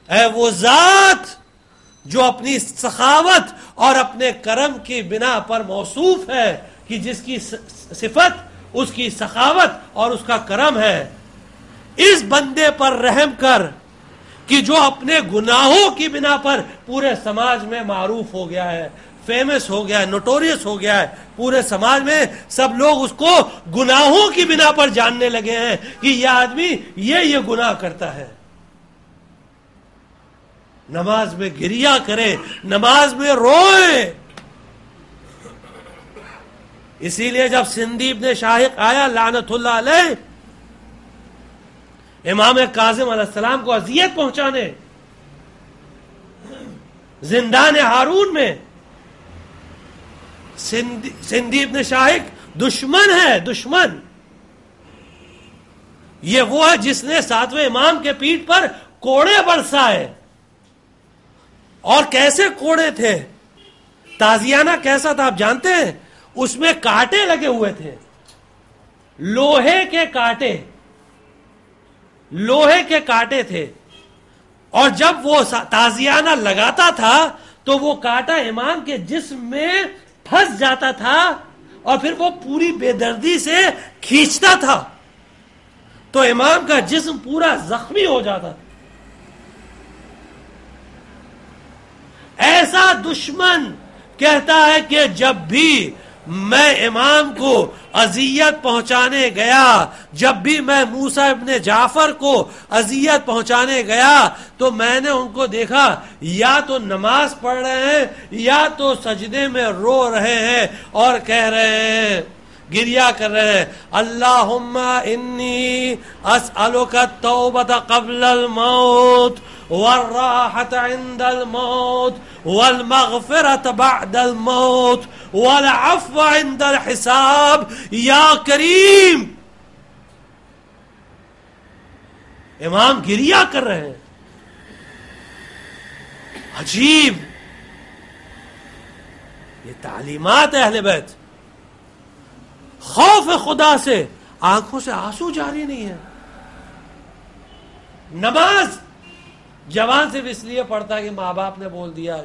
اے وہ ذات جو اپنی سخاوت اور اپنے کرم کی بنا پر موصوف ہے، کہ جس کی صفت اس کی سخاوت اور اس کا کرم ہے، اس بندے پر رحم کر کہ جو اپنے گناہوں کی بنا پر پورے سماج میں معروف ہو گیا ہے، فیمس ہو گیا ہے، نوٹوریس ہو گیا ہے. پورے سماج میں سب لوگ اس کو گناہوں کی بنا پر جاننے لگے ہیں کہ یہ آدمی یہ گناہ کرتا ہے. نماز میں گریا کرے، نماز میں روئے. اسی لیے جب سندی ابن شاہق آیا لعنت اللہ علیہ امام کاظم علیہ السلام کو اذیت پہنچانے، زندان ہارون میں سندھی ابن شاہق دشمن ہے، دشمن. یہ وہ ہے جس نے 7ویں امام کے پیٹھ پر کوڑے برسائے. اور کیسے کوڑے تھے؟ تازیانہ کیسا تھا آپ جانتے ہیں؟ اس میں کانٹے لگے ہوئے تھے، لوہے کے کانٹے، لوہے کے کانٹے تھے. اور جب وہ تازیانہ لگاتا تھا تو وہ کانٹا امام کے جسم میں پھنس جاتا تھا اور پھر وہ پوری بے دردی سے کھینچتا تھا تو امام کا جسم پورا زخمی ہو جاتا تھا. ایسا دشمن کہتا ہے کہ جب بھی میں امام کو اذیت پہنچانے گیا، جب بھی میں موسیٰ ابن جعفر کو اذیت پہنچانے گیا تو میں نے ان کو دیکھا یا تو نماز پڑھ رہے ہیں یا تو سجدے میں رو رہے ہیں اور کہہ رہے ہیں، گریہ کر رہے ہیں، اللہم انی اسألک التوبۃ قبل الموت والراحة عند الموت والمغفرة بعد الموت والعفو عند الحساب یا کریم. امام گریہ کر رہے ہیں. عجیب، یہ تعلیمات اہل بیت. خوف خدا سے آنکھوں سے آنسو جاری نہیں ہے. نماز جوان صرف اس لیے پڑھتا ہے کہ ماں باپ نے بول دیا.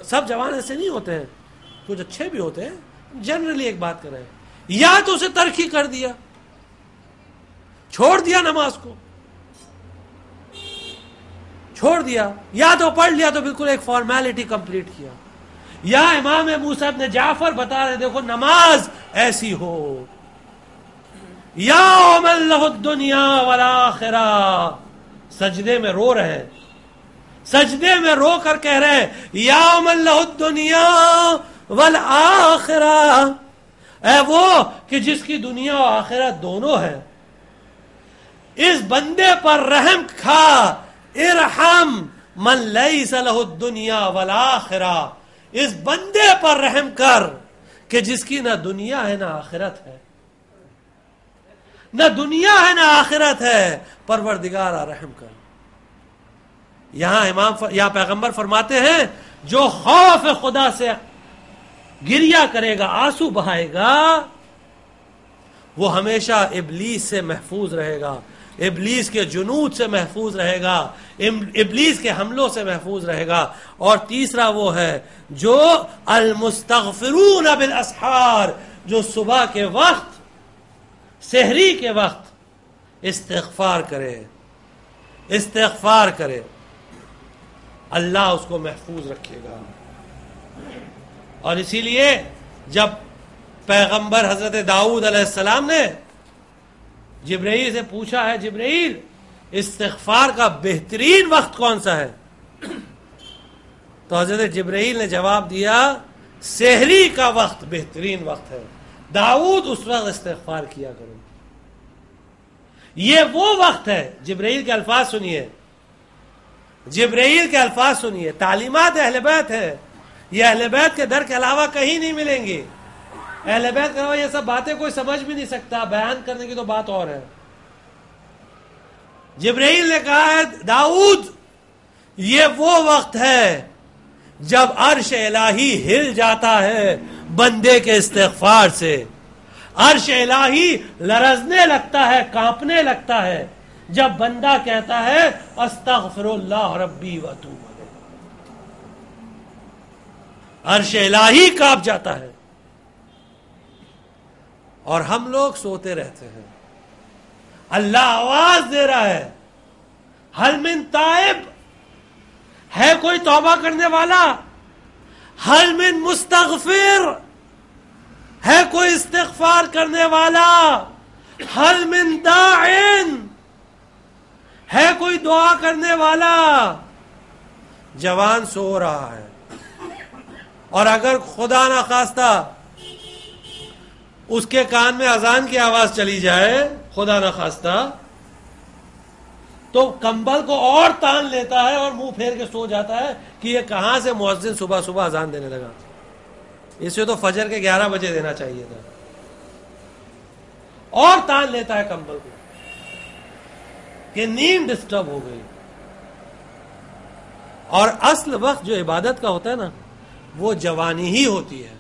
سب جوان ایسے نہیں ہوتے ہیں، کچھ اچھے بھی ہوتے ہیں. جنرلی ایک بات کر رہے ہیں، یا تو اسے ترک کر دیا، چھوڑ دیا نماز کو، چھوڑ دیا، یا تو پڑھ لیا تو بالکل ایک فارمیلٹی کمپلیٹ کیا. یا امام موسیٰ ابن جعفر بتا رہے دیکھو نماز ایسی ہو، یا من لہ الدنیا والآخرہ. سجدے میں رو رہے ہیں، سجدے میں رو کر کہہ رہے ہیں یا من لہ الدنیا والآخرہ، اے وہ کہ جس کی دنیا و آخرت دونوں ہے، اس بندے پر رحم کھا. ارحم من لیس لہ الدنیا والآخرہ، اس بندے پر رحم کر کہ جس کی نہ دنیا ہے نہ آخرت ہے، نہ دنیا ہے نہ آخرت ہے. پروردگارا رحم کر. یہاں پیغمبر فرماتے ہیں جو خوف خدا سے گریہ کرے گا، آنسو بہائے گا، وہ ہمیشہ ابلیس سے محفوظ رہے گا، ابلیس کے جنود سے محفوظ رہے گا، ابلیس کے حملوں سے محفوظ رہے گا. اور تیسرا وہ ہے جو المستغفرون بالاسحار، جو صبح کے وقت، سحری کے وقت استغفار کرے، استغفار کرے، اللہ اس کو محفوظ رکھے گا. اور اسی لیے جب پیغمبر حضرت داؤد علیہ السلام نے جبرائیل سے پوچھا ہے، جبرائیل استغفار کا بہترین وقت کون سا ہے؟ تو حضرت جبرائیل نے جواب دیا سحری کا وقت بہترین وقت ہے، داؤد اس وقت استغفار کیا کرو. یہ وہ وقت ہے. جبرائیل کے الفاظ سنیے، جبرائیل کے الفاظ سنیے، تعلیمات اہل بیت ہے. یہ اہل بیت کے در کے علاوہ کہیں نہیں ملیں گی. اہل بیت کے علاوہ یہ سب باتیں کوئی سمجھ بھی نہیں سکتا، بیان کرنے کی تو بات اور ہے. جبرائیل نے کہا ہے داؤد یہ وہ وقت ہے جب عرش الہی ہل جاتا ہے بندے کے استغفار سے. عرش الہی لرزنے لگتا ہے، کانپنے لگتا ہے جب بندہ کہتا ہے استغفر اللہ ربی واتوب الیہ. عرش الہی کانپ جاتا ہے. اور ہم لوگ سوتے رہتے ہیں. اللہ آواز دے رہا ہے حل من تائب، ہے کوئی توبہ کرنے والا؟ حل من مستغفر، ہے کوئی استغفار کرنے والا؟ حل من داعن، ہے کوئی دعا کرنے والا؟ جوان سو رہا ہے اور اگر خدا نہ خواستہ اس کے کان میں اذان کی آواز چلی جائے، خدا نہ خواستہ، تو کمبل کو اور تان لیتا ہے اور منہ پھیر کے سو جاتا ہے کہ یہ کہاں سے مؤذن صبح صبح اذان دینے لگا. اسے تو فجر کے 11 بجے دینا چاہیے تھا. اور تان لیتا ہے کمبل کو کہ نیند ڈسٹرب ہو گئی. اور اصل وقت جو عبادت کا ہوتا ہے نا وہ جوانی ہی ہوتی ہے,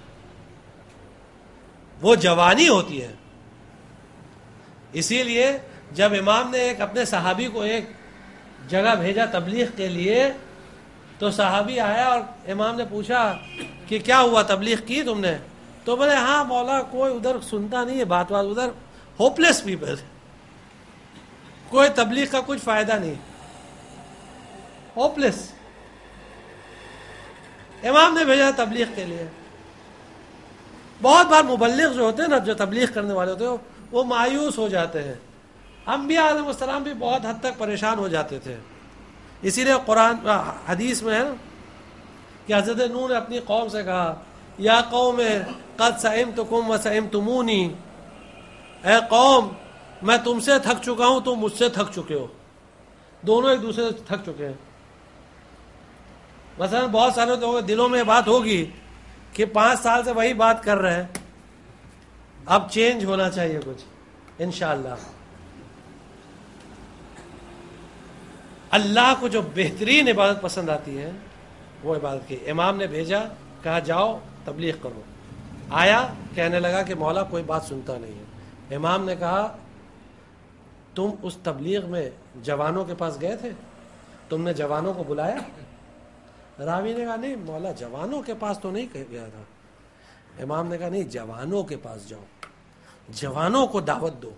وہ جوانی ہوتی ہے. اسی لیے جب امام نے ایک اپنے صحابی کو ایک جگہ بھیجا تبلیغ کے لیے تو صحابی آیا اور امام نے پوچھا کہ کیا ہوا, تبلیغ کی تم نے؟ تو بولے ہاں مولا کوئی ادھر سنتا نہیں ہے بات, ادھر ہوپلیس پیپل, کوئی تبلیغ کا کچھ فائدہ نہیں, ہوپلیس. امام نے بھیجا تبلیغ کے لیے. بہت بار مبلغ جو ہوتے ہیں نا, جو تبلیغ کرنے والے ہوتے ہیں, وہ مایوس ہو جاتے ہیں. انبیاء علیہ السلام بھی بہت حد تک پریشان ہو جاتے تھے. اسی لیے قرآن حدیث میں ہے کہ حضرت نوح نے اپنی قوم سے کہا یا قوم قد سئمتکم و سئمتمونی, اے قوم میں تم سے تھک چکا ہوں, تم مجھ سے تھک چکے ہو. دونوں ایک دوسرے سے تھک چکے ہیں. مثلا بہت سارے لوگوں کے دلوں میں یہ بات ہوگی کہ 5 سال سے وہی بات کر رہے ہیں, اب چینج ہونا چاہیے کچھ انشاءاللہ. اللہ کو جو بہترین عبادت پسند آتی ہے وہ عبادت کی. امام نے بھیجا, کہا جاؤ تبلیغ کرو. آیا, کہنے لگا کہ مولا کوئی بات سنتا نہیں ہے. امام نے کہا تم اس تبلیغ میں جوانوں کے پاس گئے تھے, تم نے جوانوں کو بلایا؟ راوی نے کہا نہیں مولا جوانوں کے پاس تو نہیں گیا تھا. امام نے کہا نہیں, جوانوں کے پاس جاؤ, جوانوں کو دعوت دو.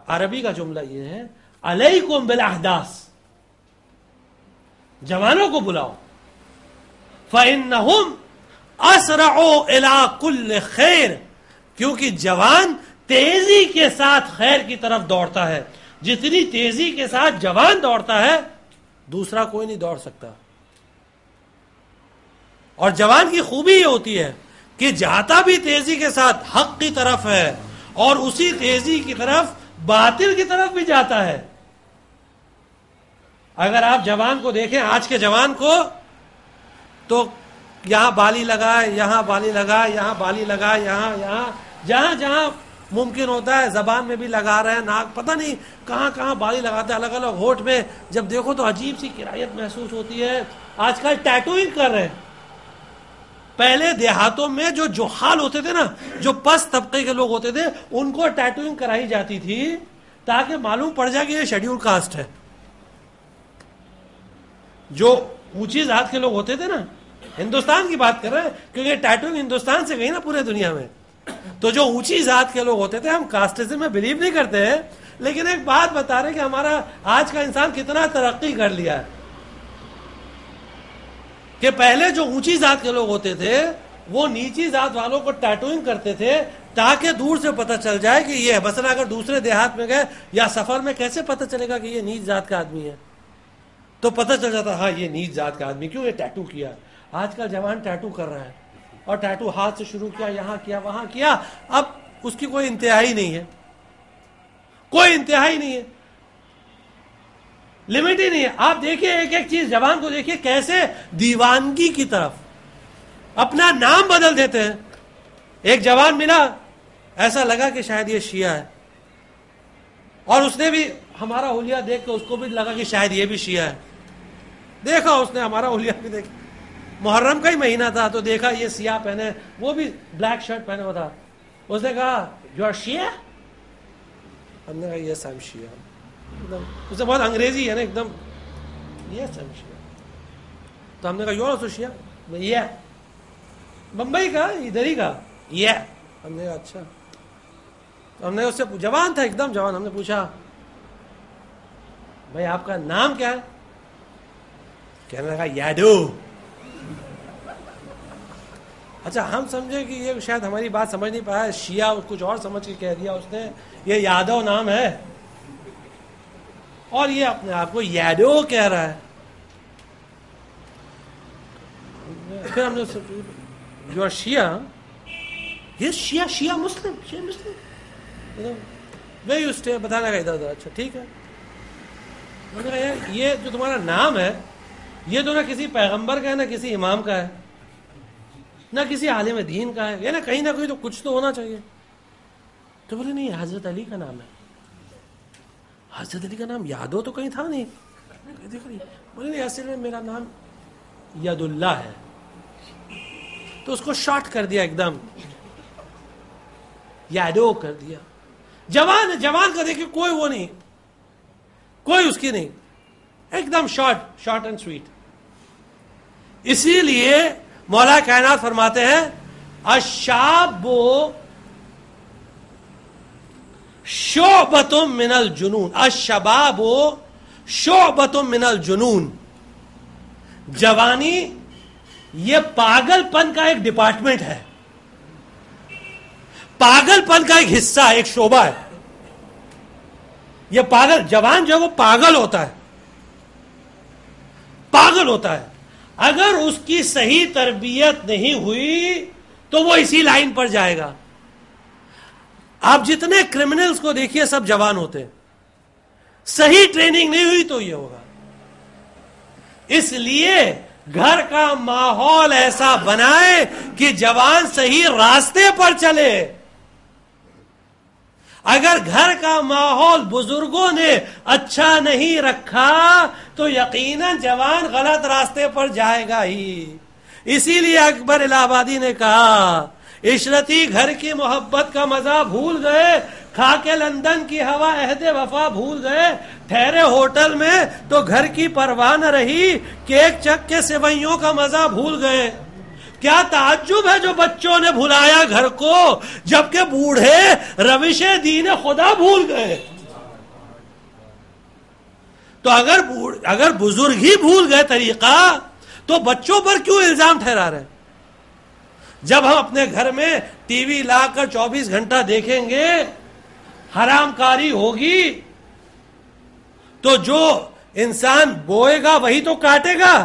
عربی کا جملہ یہ ہے علیکم بالاحداث, جوانوں کو بلاؤ. فإنہم اسرعوا الی کل خیر, کیونکہ جوان تیزی کے ساتھ خیر کی طرف دوڑتا ہے. جتنی تیزی کے ساتھ جوان دوڑتا ہے دوسرا کوئی نہیں دوڑ سکتا. اور جوان کی خوبی یہ ہوتی ہے کہ جاتا بھی تیزی کے ساتھ حق کی طرف ہے اور اسی تیزی کی طرف باطل کی طرف بھی جاتا ہے. اگر آپ جوان کو دیکھیں, آج کے جوان کو, تو یہاں بالی لگائے, یہاں بالی لگائے, یہاں بالی لگائے, یہاں جہاں جہاں ممکن ہوتا ہے زبان میں بھی لگا رہے ہیں, ناک پتہ نہیں کہاں کہاں بالی لگاتے ہیں, الگ الگ ہونٹ میں. جب دیکھو تو عجیب سی کرایت محسوس ہوتی ہے. آج کل ٹیٹوئنگ کر رہے ہیں. پہلے دیہاتوں میں جو جوحال ہوتے تھے نا, جو پست طبقے کے لوگ ہوتے تھے, ان کو ٹیٹوئنگ کرائی جاتی تھی تاکہ معلوم پڑ جائے کہ یہ شیڈیول کاسٹ ہے. جو اونچی ذات کے لوگ ہوتے تھے نا, ہندوستان کی بات کر رہے ہیں کیونکہ ٹیٹوئنگ ہندوستان سے گئی نا پورے دنیا میں, تو جو اونچی ذات کے لوگ ہوتے تھے, ہم کاسٹزم میں بلیو نہیں کرتے ہیں, لیکن ایک بات بتا رہے کہ ہمارا آج کا انسان کتنا ترقی کر لیا ہے کہ پہلے جو اونچی ذات کے لوگ ہوتے تھے وہ نیچی ذات والوں کو ٹیٹوئنگ کرتے تھے تاکہ دور سے پتہ چل جائے کہ یہ, مثلا اگر دوسرے دیہات میں گئے یا سفر میں, کیسے پتہ چلے گا کہ یہ نیچ ذات کا آدمی ہے؟ تو پتہ چل جاتا ہاں یہ نیچ ذات کا آدمی, کیوں یہ ٹیٹو کیا. آج کل جوان ٹیٹو کر رہا ہے, اور ٹیٹو ہاتھ سے شروع کیا, یہاں کیا, وہاں کیا, اب اس کی کوئی انتہائی نہیں ہے, کوئی انتہائی نہیں ہے, لمٹ ہی نہیں ہے. آپ دیکھیے ایک ایک چیز, جوان کو دیکھیے کیسے دیوانگی کی طرف اپنا نام بدل دیتے ہیں. ایک جوان ملا, ایسا لگا کہ شاید یہ شیعہ ہے, اور اس نے بھی ہمارا حلیہ دیکھ کے اس کو بھی لگا کہ شاید یہ بھی شیعہ ہے. دیکھا اس نے ہمارا حلیہ بھی دیکھا, محرم کا ہی مہینہ تھا تو دیکھا یہ سیاہ پہنے, وہ بھی بلیک شرٹ پہنے ہوا تھا. اس نے کہا یو آر شیعہ؟ ہم نے کہا یس آئی ایم شیعہ. اس نے بہت انگریزی ہے نا ایک دم, یس آئی ایم شیعہ. تو ہم نے کہا یو آر آلسو شیعہ؟ یہ بمبئی کا, ادھر ہی کا, یہ. ہم نے کہا اچھا. ہم نے اس سے, جوان تھا ایک دم جوان, ہم نے پوچھا بھائی آپ کا نام کیا ہے؟ کہنے لگا یادو. اچھا ہم سمجھے کہ یہ شاید ہماری بات سمجھ نہیں پایا, شیعہ کچھ اور سمجھ کے کہہ دیا اس نے, یہ یادو نام ہے, اور یہ اپنے آپ کو یادو کہہ رہا ہے. پھر ہم نے اس سے پوچھا یو آر شیعہ؟ یہ شیعہ مسلم, شیعہ مسلم وے یو اسٹے, بتانے کا ادھر ادھر. اچھا ٹھیک ہے, یہ جو تمہارا نام ہے یہ تو نہ کسی پیغمبر کا ہے نہ کسی امام کا ہے نہ کسی عالم دین کا ہے، یا نا کہیں نہ کہیں تو کچھ تو ہونا چاہیے. تو بولے نہیں، حضرت علی کا نام ہے. حضرت علی کا نام یاد ہو تو کہیں تھا نہیں. بولے نہیں، اصل میں میرا نام ید اللہ ہے. تو اس کو شارٹ کر دیا، ایک دم یادو کر دیا. جوان ہے، جوان کا دیکھیں کوئی وہ نہیں، کوئی اس کی نہیں، ایک دم شارٹ اینڈ سویٹ. اسی لیے مولا کائنات فرماتے ہیں الشاب شعبۃ من الجنون، الشباب شعبۃ من الجنون. جوانی یہ پاگل پن کا ایک ڈپارٹمنٹ ہے، پاگل پن کا ایک حصہ، ایک شعبہ ہے. یہ پاگل جوان جو ہے وہ پاگل ہوتا ہے، پاگل ہوتا ہے. اگر اس کی صحیح تربیت نہیں ہوئی تو وہ اسی لائن پر جائے گا. آپ جتنے کرمنلز کو دیکھیے سب جوان ہوتے ہیں، صحیح ٹریننگ نہیں ہوئی تو یہ ہوگا. اس لیے گھر کا ماحول ایسا بنائے کہ جوان صحیح راستے پر چلے. اگر گھر کا ماحول بزرگوں نے اچھا نہیں رکھا تو یقیناً جوان غلط راستے پر جائے گا ہی. اسی لیے اکبر الہ آبادی نے کہا عشرتی گھر کی محبت کا مزہ بھول گئے، کھا کے لندن کی ہوا عہد وفا بھول گئے، ٹھہرے ہوٹل میں تو گھر کی پرواہ نہ رہی، کیک چک کے سیوئیوں کا مزہ بھول گئے. کیا تعجب ہے جو بچوں نے بھلایا گھر کو، جبکہ بوڑھے روش دین خدا بھول گئے. تو اگر بزرگ ہی بھول گئے طریقہ تو بچوں پر کیوں الزام ٹھہرا رہے؟ جب ہم اپنے گھر میں ٹی وی لا کر 24 گھنٹہ دیکھیں گے، حرام کاری ہوگی، تو جو انسان بوئے گا وہی تو کاٹے گا.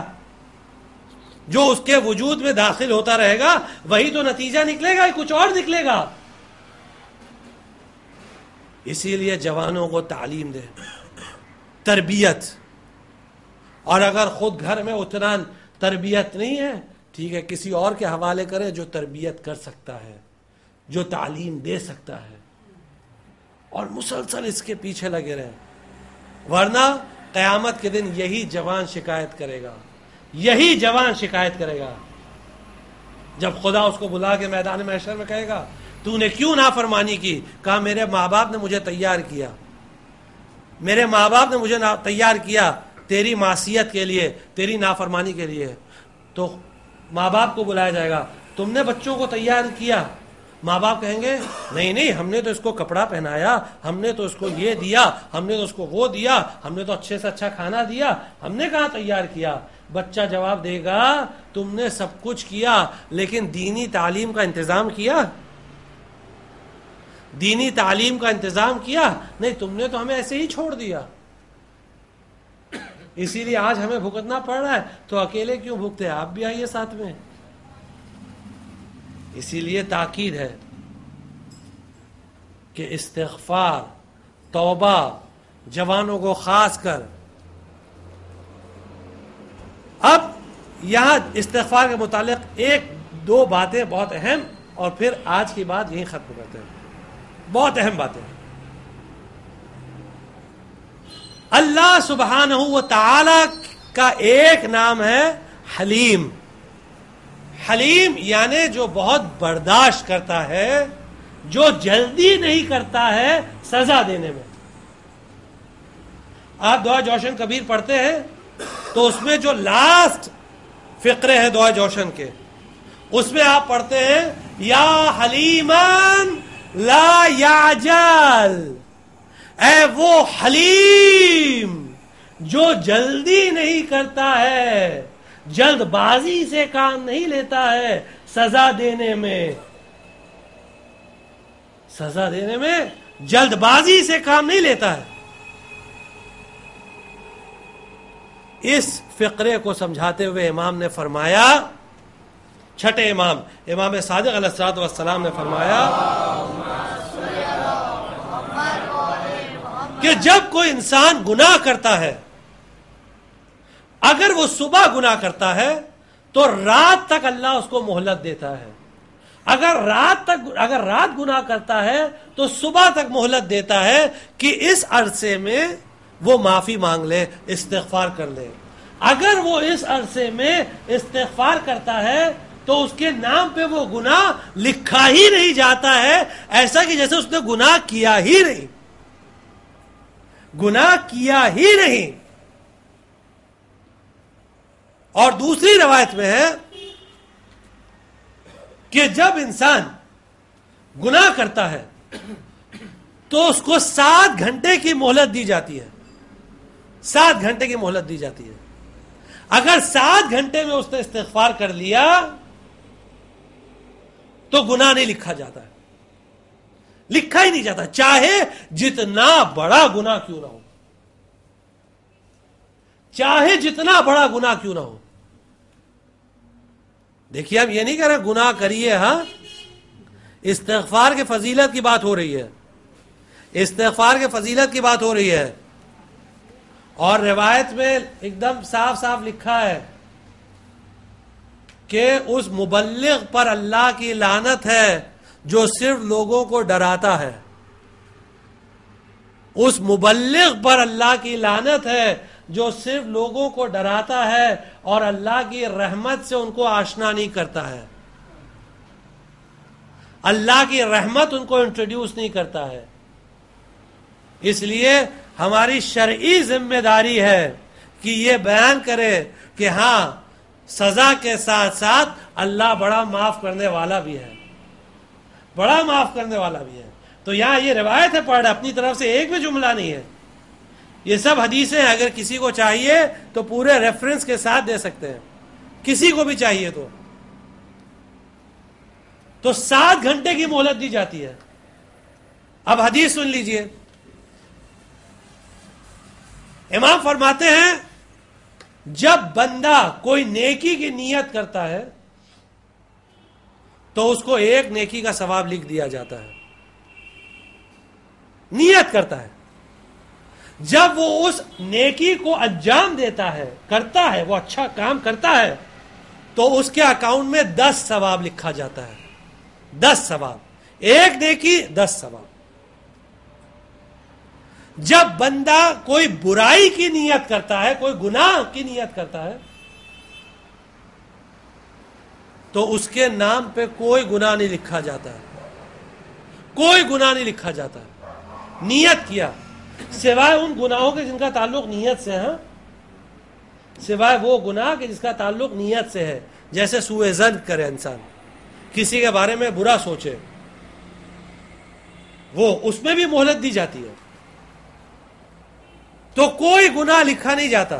جو اس کے وجود میں داخل ہوتا رہے گا وہی تو نتیجہ نکلے گا، کچھ اور نکلے گا. اسی لیے جوانوں کو تعلیم دے، تربیت. اور اگر خود گھر میں اتنا تربیت نہیں ہے، ٹھیک ہے، کسی اور کے حوالے کریں جو تربیت کر سکتا ہے، جو تعلیم دے سکتا ہے، اور مسلسل اس کے پیچھے لگے رہیں. ورنہ قیامت کے دن یہی جوان شکایت کرے گا، یہی جوان شکایت کرے گا. جب خدا اس کو بلا کے میدان محشر میں کہے گا تو نے کیوں نافرمانی کی؟ کہا میرے ماں باپ نے مجھے تیار کیا، میرے ماں باپ نے مجھے تیار کیا تیری معصیت کے لیے، تیری نافرمانی کے لیے. تو ماں باپ کو بلایا جائے گا، تم نے بچوں کو تیار کیا. ماں باپ کہیں گے نہیں، ہم نے تو اس کو کپڑا پہنایا، ہم نے تو اس کو یہ دیا، ہم نے تو اس کو وہ دیا، ہم نے تو اچھے سے اچھا کھانا دیا، ہم نے کہاں تیار کیا. بچہ جواب دے گا تم نے سب کچھ کیا لیکن دینی تعلیم کا انتظام کیا؟ دینی تعلیم کا انتظام کیا؟ نہیں، تم نے تو ہمیں ایسے ہی چھوڑ دیا. اسی لیے آج ہمیں بھگتنا پڑ رہا ہے. تو اکیلے کیوں بھگتے؟ آپ بھی آئیے ساتھ میں. اسی لیے تاکید ہے کہ استغفار، توبہ، جوانوں کو خاص کر. اب یہاں استغفار کے متعلق ایک دو باتیں بہت اہم، اور پھر آج کی بات یہیں ختم کرتے ہیں. بہت اہم باتیں. اللہ سبحانہ و تعالی کا ایک نام ہے حلیم. حلیم یعنی جو بہت برداشت کرتا ہے، جو جلدی نہیں کرتا ہے سزا دینے میں. آپ دعا جوشن کبیر پڑھتے ہیں تو اس میں جو لاسٹ فقرے ہیں دعا جوشن کے، اس میں آپ پڑھتے ہیں یا حلیمان لا یعجل، اے وہ حلیم جو جلدی نہیں کرتا ہے، جلد بازی سے کام نہیں لیتا ہے سزا دینے میں. سزا دینے میں جلد بازی سے کام نہیں لیتا ہے. اس فقرے کو سمجھاتے ہوئے امام نے فرمایا، چھٹے امام صادق علیہ الصلوۃ والسلام نے فرمایا کہ جب کوئی انسان گناہ کرتا ہے اگر وہ صبح گناہ کرتا ہے تو رات تک اللہ اس کو مہلت دیتا ہے. اگر رات گناہ کرتا ہے تو صبح تک مہلت دیتا ہے کہ اس عرصے میں وہ معافی مانگ لے, استغفار کر لے. اگر وہ اس عرصے میں استغفار کرتا ہے تو اس کے نام پہ وہ گناہ لکھا ہی نہیں جاتا ہے, ایسا کہ جیسے اس نے گناہ کیا ہی نہیں, گناہ کیا ہی نہیں. اور دوسری روایت میں ہے کہ جب انسان گناہ کرتا ہے تو اس کو 7 گھنٹے کی مہلت دی جاتی ہے, 7 گھنٹے کی مہلت دی جاتی ہے. اگر 7 گھنٹے میں اس نے استغفار کر لیا تو گناہ نہیں لکھا جاتا ہے, لکھا ہی نہیں جاتا, چاہے جتنا بڑا گناہ کیوں نہ ہو, چاہے جتنا بڑا گناہ کیوں نہ ہو. دیکھیے ہم یہ نہیں کہہ رہے گناہ کریے, ہاں استغفار کے فضیلت کی بات ہو رہی ہے, استغفار کے فضیلت کی بات ہو رہی ہے. اور روایت میں ایک دم صاف صاف لکھا ہے کہ اس مبلغ پر اللہ کی لعنت ہے جو صرف لوگوں کو ڈراتا ہے, اس مبلغ پر اللہ کی لعنت ہے جو صرف لوگوں کو ڈراتا ہے اور اللہ کی رحمت سے ان کو آشنا نہیں کرتا ہے, اللہ کی رحمت ان کو انٹروڈیوس نہیں کرتا ہے. اس لیے ہماری شرعی ذمہ داری ہے کہ یہ بیان کرے کہ ہاں سزا کے ساتھ ساتھ اللہ بڑا معاف کرنے والا بھی ہے, بڑا معاف کرنے والا بھی ہے. تو یہاں یہ روایت ہے, پڑھ اپنی طرف سے ایک بھی جملہ نہیں ہے, یہ سب حدیثیں ہیں. اگر کسی کو چاہیے تو پورے ریفرنس کے ساتھ دے سکتے ہیں, کسی کو بھی چاہیے تو 7 گھنٹے کی مہلت دی جاتی ہے. اب حدیث سن لیجئے. امام فرماتے ہیں جب بندہ کوئی نیکی کی نیت کرتا ہے تو اس کو 1 نیکی کا ثواب لکھ دیا جاتا ہے. نیت کرتا ہے, جب وہ اس نیکی کو انجام دیتا ہے, کرتا ہے, وہ اچھا کام کرتا ہے تو اس کے اکاؤنٹ میں 10 ثواب لکھا جاتا ہے. 10 ثواب, 1 نیکی 10 ثواب. جب بندہ کوئی برائی کی نیت کرتا ہے, کوئی گناہ کی نیت کرتا ہے تو اس کے نام پہ کوئی گناہ نہیں لکھا جاتا ہے, کوئی گناہ نہیں لکھا جاتا ہے. نیت کیا, سوائے ان گناہوں کے جن کا تعلق نیت سے ہے, سوائے وہ گناہ کے جس کا تعلق نیت سے ہے, جیسے سوء ظن کرے انسان, کسی کے بارے میں برا سوچے, وہ اس میں بھی مہلت دی جاتی ہے. تو کوئی گناہ لکھا نہیں جاتا.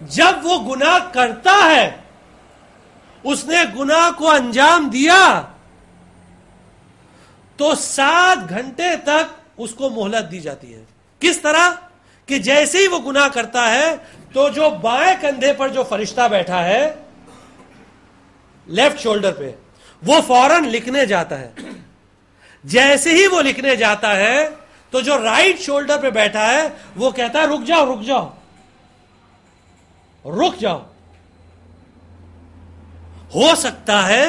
جب وہ گناہ کرتا ہے, اس نے گناہ کو انجام دیا تو 7 گھنٹے تک اس کو مہلت دی جاتی ہے. کس طرح کہ جیسے ہی وہ گناہ کرتا ہے تو جو بائیں کندھے پر جو فرشتہ بیٹھا ہے لیفٹ شولڈر پہ, وہ فوراً لکھنے جاتا ہے. جیسے ہی وہ لکھنے جاتا ہے تو جو رائٹ شولڈر پہ بیٹھا ہے وہ کہتا ہے رک جاؤ رک جاؤ رک جاؤ. ہو سکتا ہے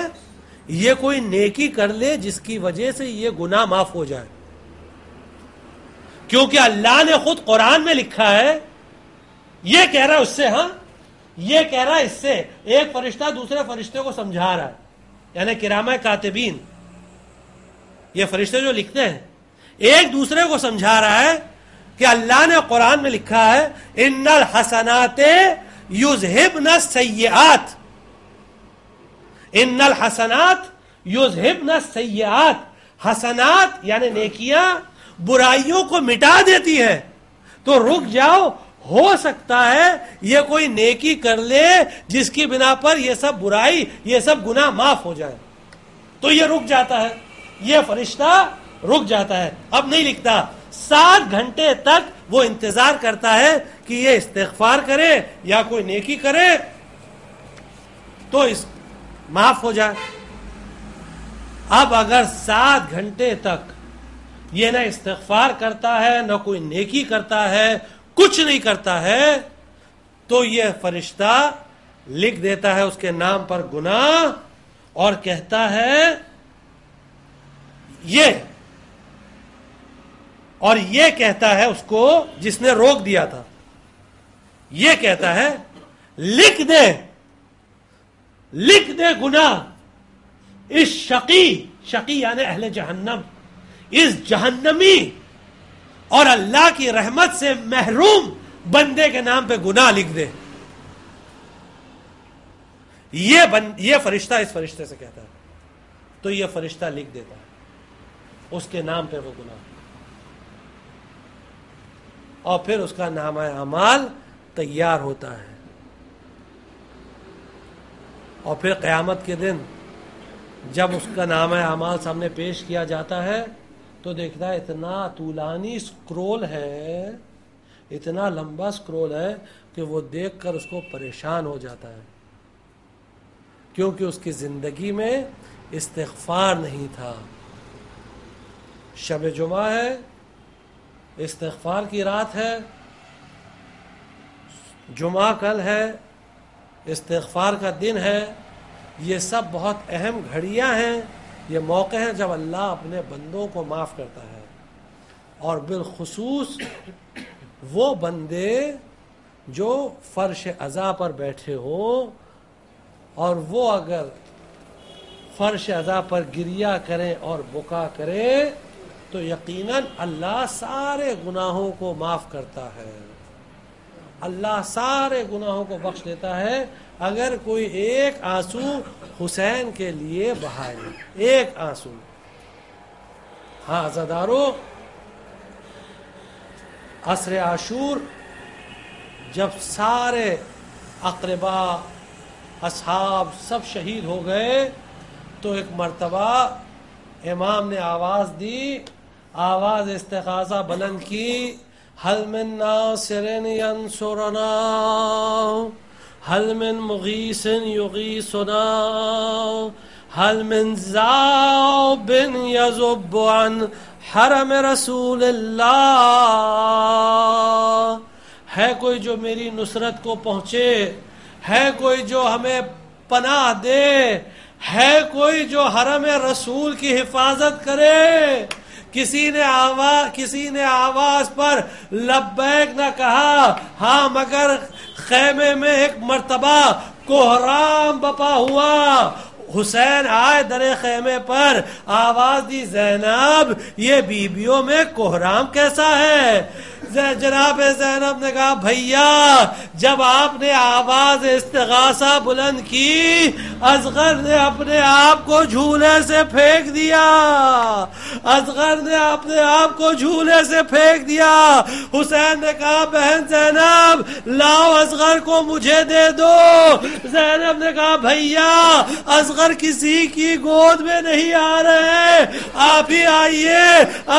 یہ کوئی نیکی کر لے جس کی وجہ سے یہ گناہ معاف ہو جائے, کیونکہ اللہ نے خود قرآن میں لکھا ہے, یہ کہہ رہا ہے اس سے, ہاں یہ کہہ رہا ہے اس سے. ایک فرشتہ دوسرے فرشتے کو سمجھا رہا ہے, یعنی کرامہ کاتبین, یہ فرشتے جو لکھتے ہیں ایک دوسرے کو سمجھا رہا ہے کہ اللہ نے قرآن میں لکھا ہے ان الحسنات یذہبن السیئات, ان الحسنات یذہبن السیئات. حسنات یعنی نیکیاں برائیوں کو مٹا دیتی ہے. تو رک جاؤ, ہو سکتا ہے یہ کوئی نیکی کر لے جس کی بنا پر یہ سب برائی, یہ سب گناہ معاف ہو جائے. تو یہ رک جاتا ہے, یہ فرشتہ رک جاتا ہے, اب نہیں لکھتا. 7 گھنٹے تک وہ انتظار کرتا ہے کہ یہ استغفار کرے یا کوئی نیکی کرے تو اس معاف ہو جائے. اب اگر 7 گھنٹے تک یہ نہ استغفار کرتا ہے, نہ کوئی نیکی کرتا ہے, کچھ نہیں کرتا ہے, تو یہ فرشتہ لکھ دیتا ہے اس کے نام پر گناہ اور کہتا ہے یہ کہتا ہے اس کو جس نے روک دیا تھا، یہ کہتا ہے لکھ دے گناہ اس شقی یعنی اہل جہنم، اس جہنمی اور اللہ کی رحمت سے محروم بندے کے نام پہ گناہ لکھ دے. یہ فرشتہ اس فرشتے سے کہتا ہے، تو یہ فرشتہ لکھ دیتا ہے اس کے نام پہ وہ گناہ، اور پھر اس کا نامہ اعمال تیار ہوتا ہے. اور پھر قیامت کے دن جب اس کا نامہ اعمال سامنے پیش کیا جاتا ہے تو دیکھتا ہے اتنا طولانی سکرول ہے، اتنا لمبا سکرول ہے کہ وہ دیکھ کر اس کو پریشان ہو جاتا ہے، کیونکہ اس کی زندگی میں استغفار نہیں تھا. شب جمعہ ہے، استغفار کی رات ہے، جمعہ کل ہے، استغفار کا دن ہے. یہ سب بہت اہم گھڑیاں ہیں، یہ موقع ہیں جب اللہ اپنے بندوں کو معاف کرتا ہے، اور بالخصوص وہ بندے جو فرش عزا پر بیٹھے ہو، اور وہ اگر فرش عزا پر گریہ کریں اور بکا کریں تو یقیناً اللہ سارے گناہوں کو معاف کرتا ہے، اللہ سارے گناہوں کو بخش دیتا ہے اگر کوئی ایک آنسو حسین کے لیے بہائے، ایک آنسو. ہاں عزادارو، عصر عاشور جب سارے اقربا اصحاب سب شہید ہو گئے تو ایک مرتبہ امام نے آواز دی، آواز استغاثہ بلند کی، حل من ناصر ینصرنا، حل من مغیث یغیثنا، حل من ذاب یذب عن حرم رسول اللہ. ہے کوئی جو میری نصرت کو پہنچے، ہے کوئی جو ہمیں پناہ دے، ہے کوئی جو حرم رسول کی حفاظت کرے. کسی نے آواز پر لبیک نہ کہا، ہاں مگر خیمے میں ایک مرتبہ کوہرام بپا ہوا. حسین آئے در خیمے پر، آواز دی زینب یہ بیبیوں میں کوہرام کیسا ہے؟ جناب زینب نے کہا بھیا جب آپ نے آواز استغاثہ بلند کی اصغر نے اپنے آپ کو جھولے سے پھینک دیا، اصغر نے اپنے آپ کو جھولے سے پھینک دیا. حسین نے کہا بہن زینب لاؤ اصغر کو مجھے دے دو. زینب نے کہا بھیا اصغر کسی کی گود میں نہیں آ رہے، آپ ہی آئیے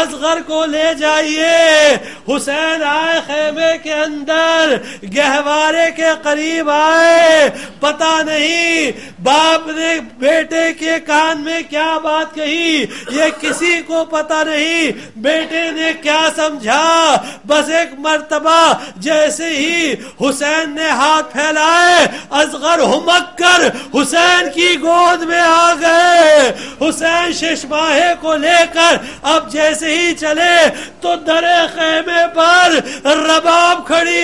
اصغر کو لے جائیے. حسین آئے خیمے کے اندر، گہوارے کے قریب آئے، پتہ نہیں باپ نے بیٹے کے کان میں کیا بات کہی، یہ کسی کو پتہ نہیں بیٹے نے کیا سمجھا. بس ایک مرتبہ جیسے ہی حسین نے ہاتھ پھیلائے اصغر ہمک کر حسین کی گود میں آ گئے. حسین شش ماہے کو لے کر اب جیسے ہی چلے تو در خیمے پر رباب کھڑی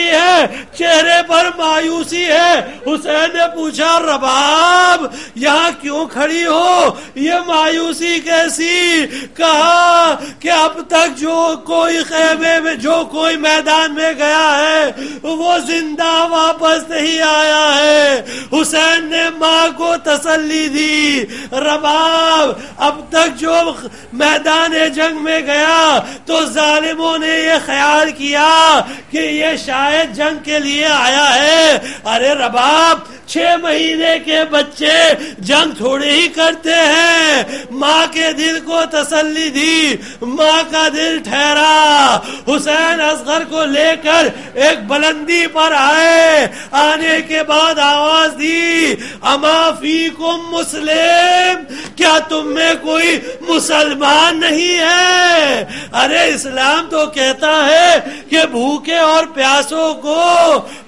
ہے، چہرے پر مایوسی ہے. حسین نے پوچھا رباب یہاں کیوں کھڑی ہو، یہ مایوسی کیسی؟ کہا کہ اب تک جو کوئی خیمے میں، جو کوئی میدان میں گیا ہے وہ زندہ واپس نہیں آیا ہے. حسین نے ماں کو تسلی دی، رباب اب تک جو میدان جنگ میں گیا تو ظالموں نے یہ خیال کیا کہ یہ شاید جنگ کے لیے آیا ہے. ارے رباب 6 مہینے کے بچے جنگ تھوڑے ہی کرتے ہیں. ماں کے دل کو تسلی دی, ماں کا دل ٹھہرا. حسین اصغر کو لے کر ایک بلندی پر آئے. آنے کے بعد آواز دی, اما فیکم مسلم, کیا تم میں کوئی مسلمان نہیں ہے؟ ارے اسلام تو کہتا ہے کہ بھوکے اور پیاسوں کو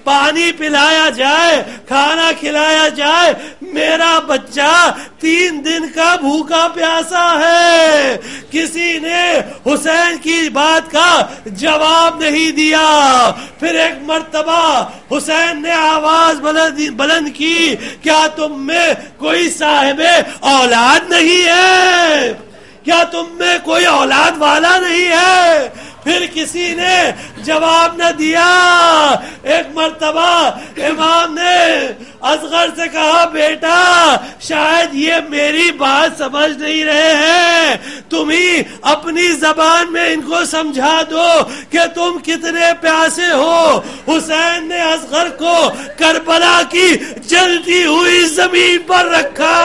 پانی پلایا جائے, کھانا کھلایا جائے. میرا بچہ 3 دن کا بھوکا پیاسا ہے. کسی نے حسین کی بات کا جواب نہیں دیا. پھر ایک مرتبہ حسین نے آواز بلند کی, کیا تم میں کوئی صاحب اولاد نہیں ہے؟ کیا تم میں کوئی اولاد والا نہیں ہے؟ پھر کسی نے جواب نہ دیا. ایک مرتبہ امام نے اصغر سے کہا, بیٹا شاید یہ میری بات سمجھ نہیں رہے ہیں, تم ہی اپنی زبان میں ان کو سمجھا دو کہ تم کتنے پیاسے ہو. حسین نے اصغر کو کربلا کی جلتی ہوئی زمین پر رکھا.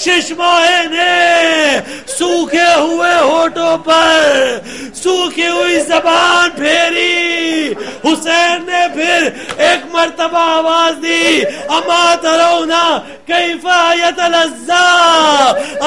ششمائے نے سوکھے ہوئے ہونٹوں پر سوکھی ہوئی زبان پھیری. حسین نے پھر ایک مرتبہ آواز دی, اما ترونا کیف یتلذا,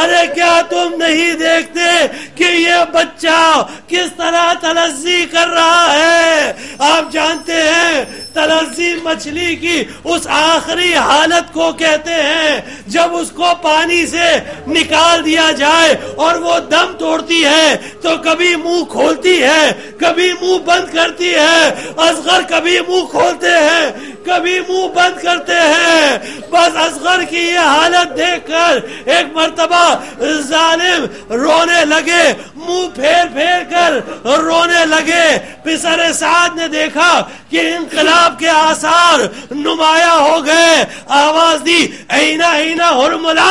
ارے کیا تم نہیں دیکھتے کہ یہ بچہ کس طرح تلذی کر رہا ہے؟ آپ جانتے ہیں تلذی مچھلی کی اس آخری حالت کو کہتے ہیں جب اس کو پانی سے نکال دیا جائے اور وہ دم توڑتی ہے تو کبھی منہ کھولتی ہے, کبھی منہ بند کرتی ہے. اصغر کبھی منہ کھولتے ہیں, کبھی منہ بند کرتے ہیں. بس اصغر کی یہ حالت دیکھ کر ایک مرتبہ ظالم رونے لگے, منہ پھیر پھیر کر رونے لگے. پسر سعد نے دیکھا کہ انقلاب کے آثار نمایاں ہو گئے. آواز دی, اینا اینا ہرملا,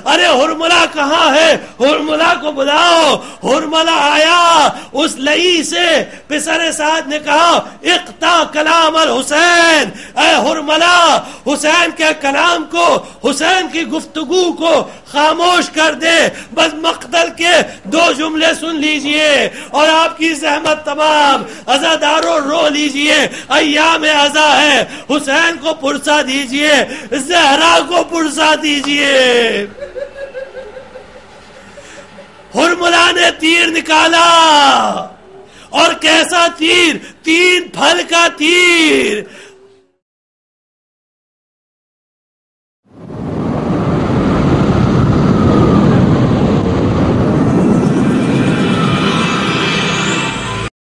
ارے ہرملا کہاں ہے؟ ہرملا کو بلاؤ. ہرملا آیا. اس لئی سے پسر سعد نے کہا, اقطع کلام الحسین, اے ہرملا حسین کے کلام کو, حسین کی گفتگو کو خاموش کر دے. بس مقتل کے 2 جملے سن لیجئے اور آپ کی زحمت تمام. عزاداروں رو لیجئے, ایام عزا ہے. حسین کو پرسا دیجئے, زہرا کو پرسا دیجئے. ہرملا نے تیر نکالا, اور کیسا تیر؟ 3 پھل کا تیر.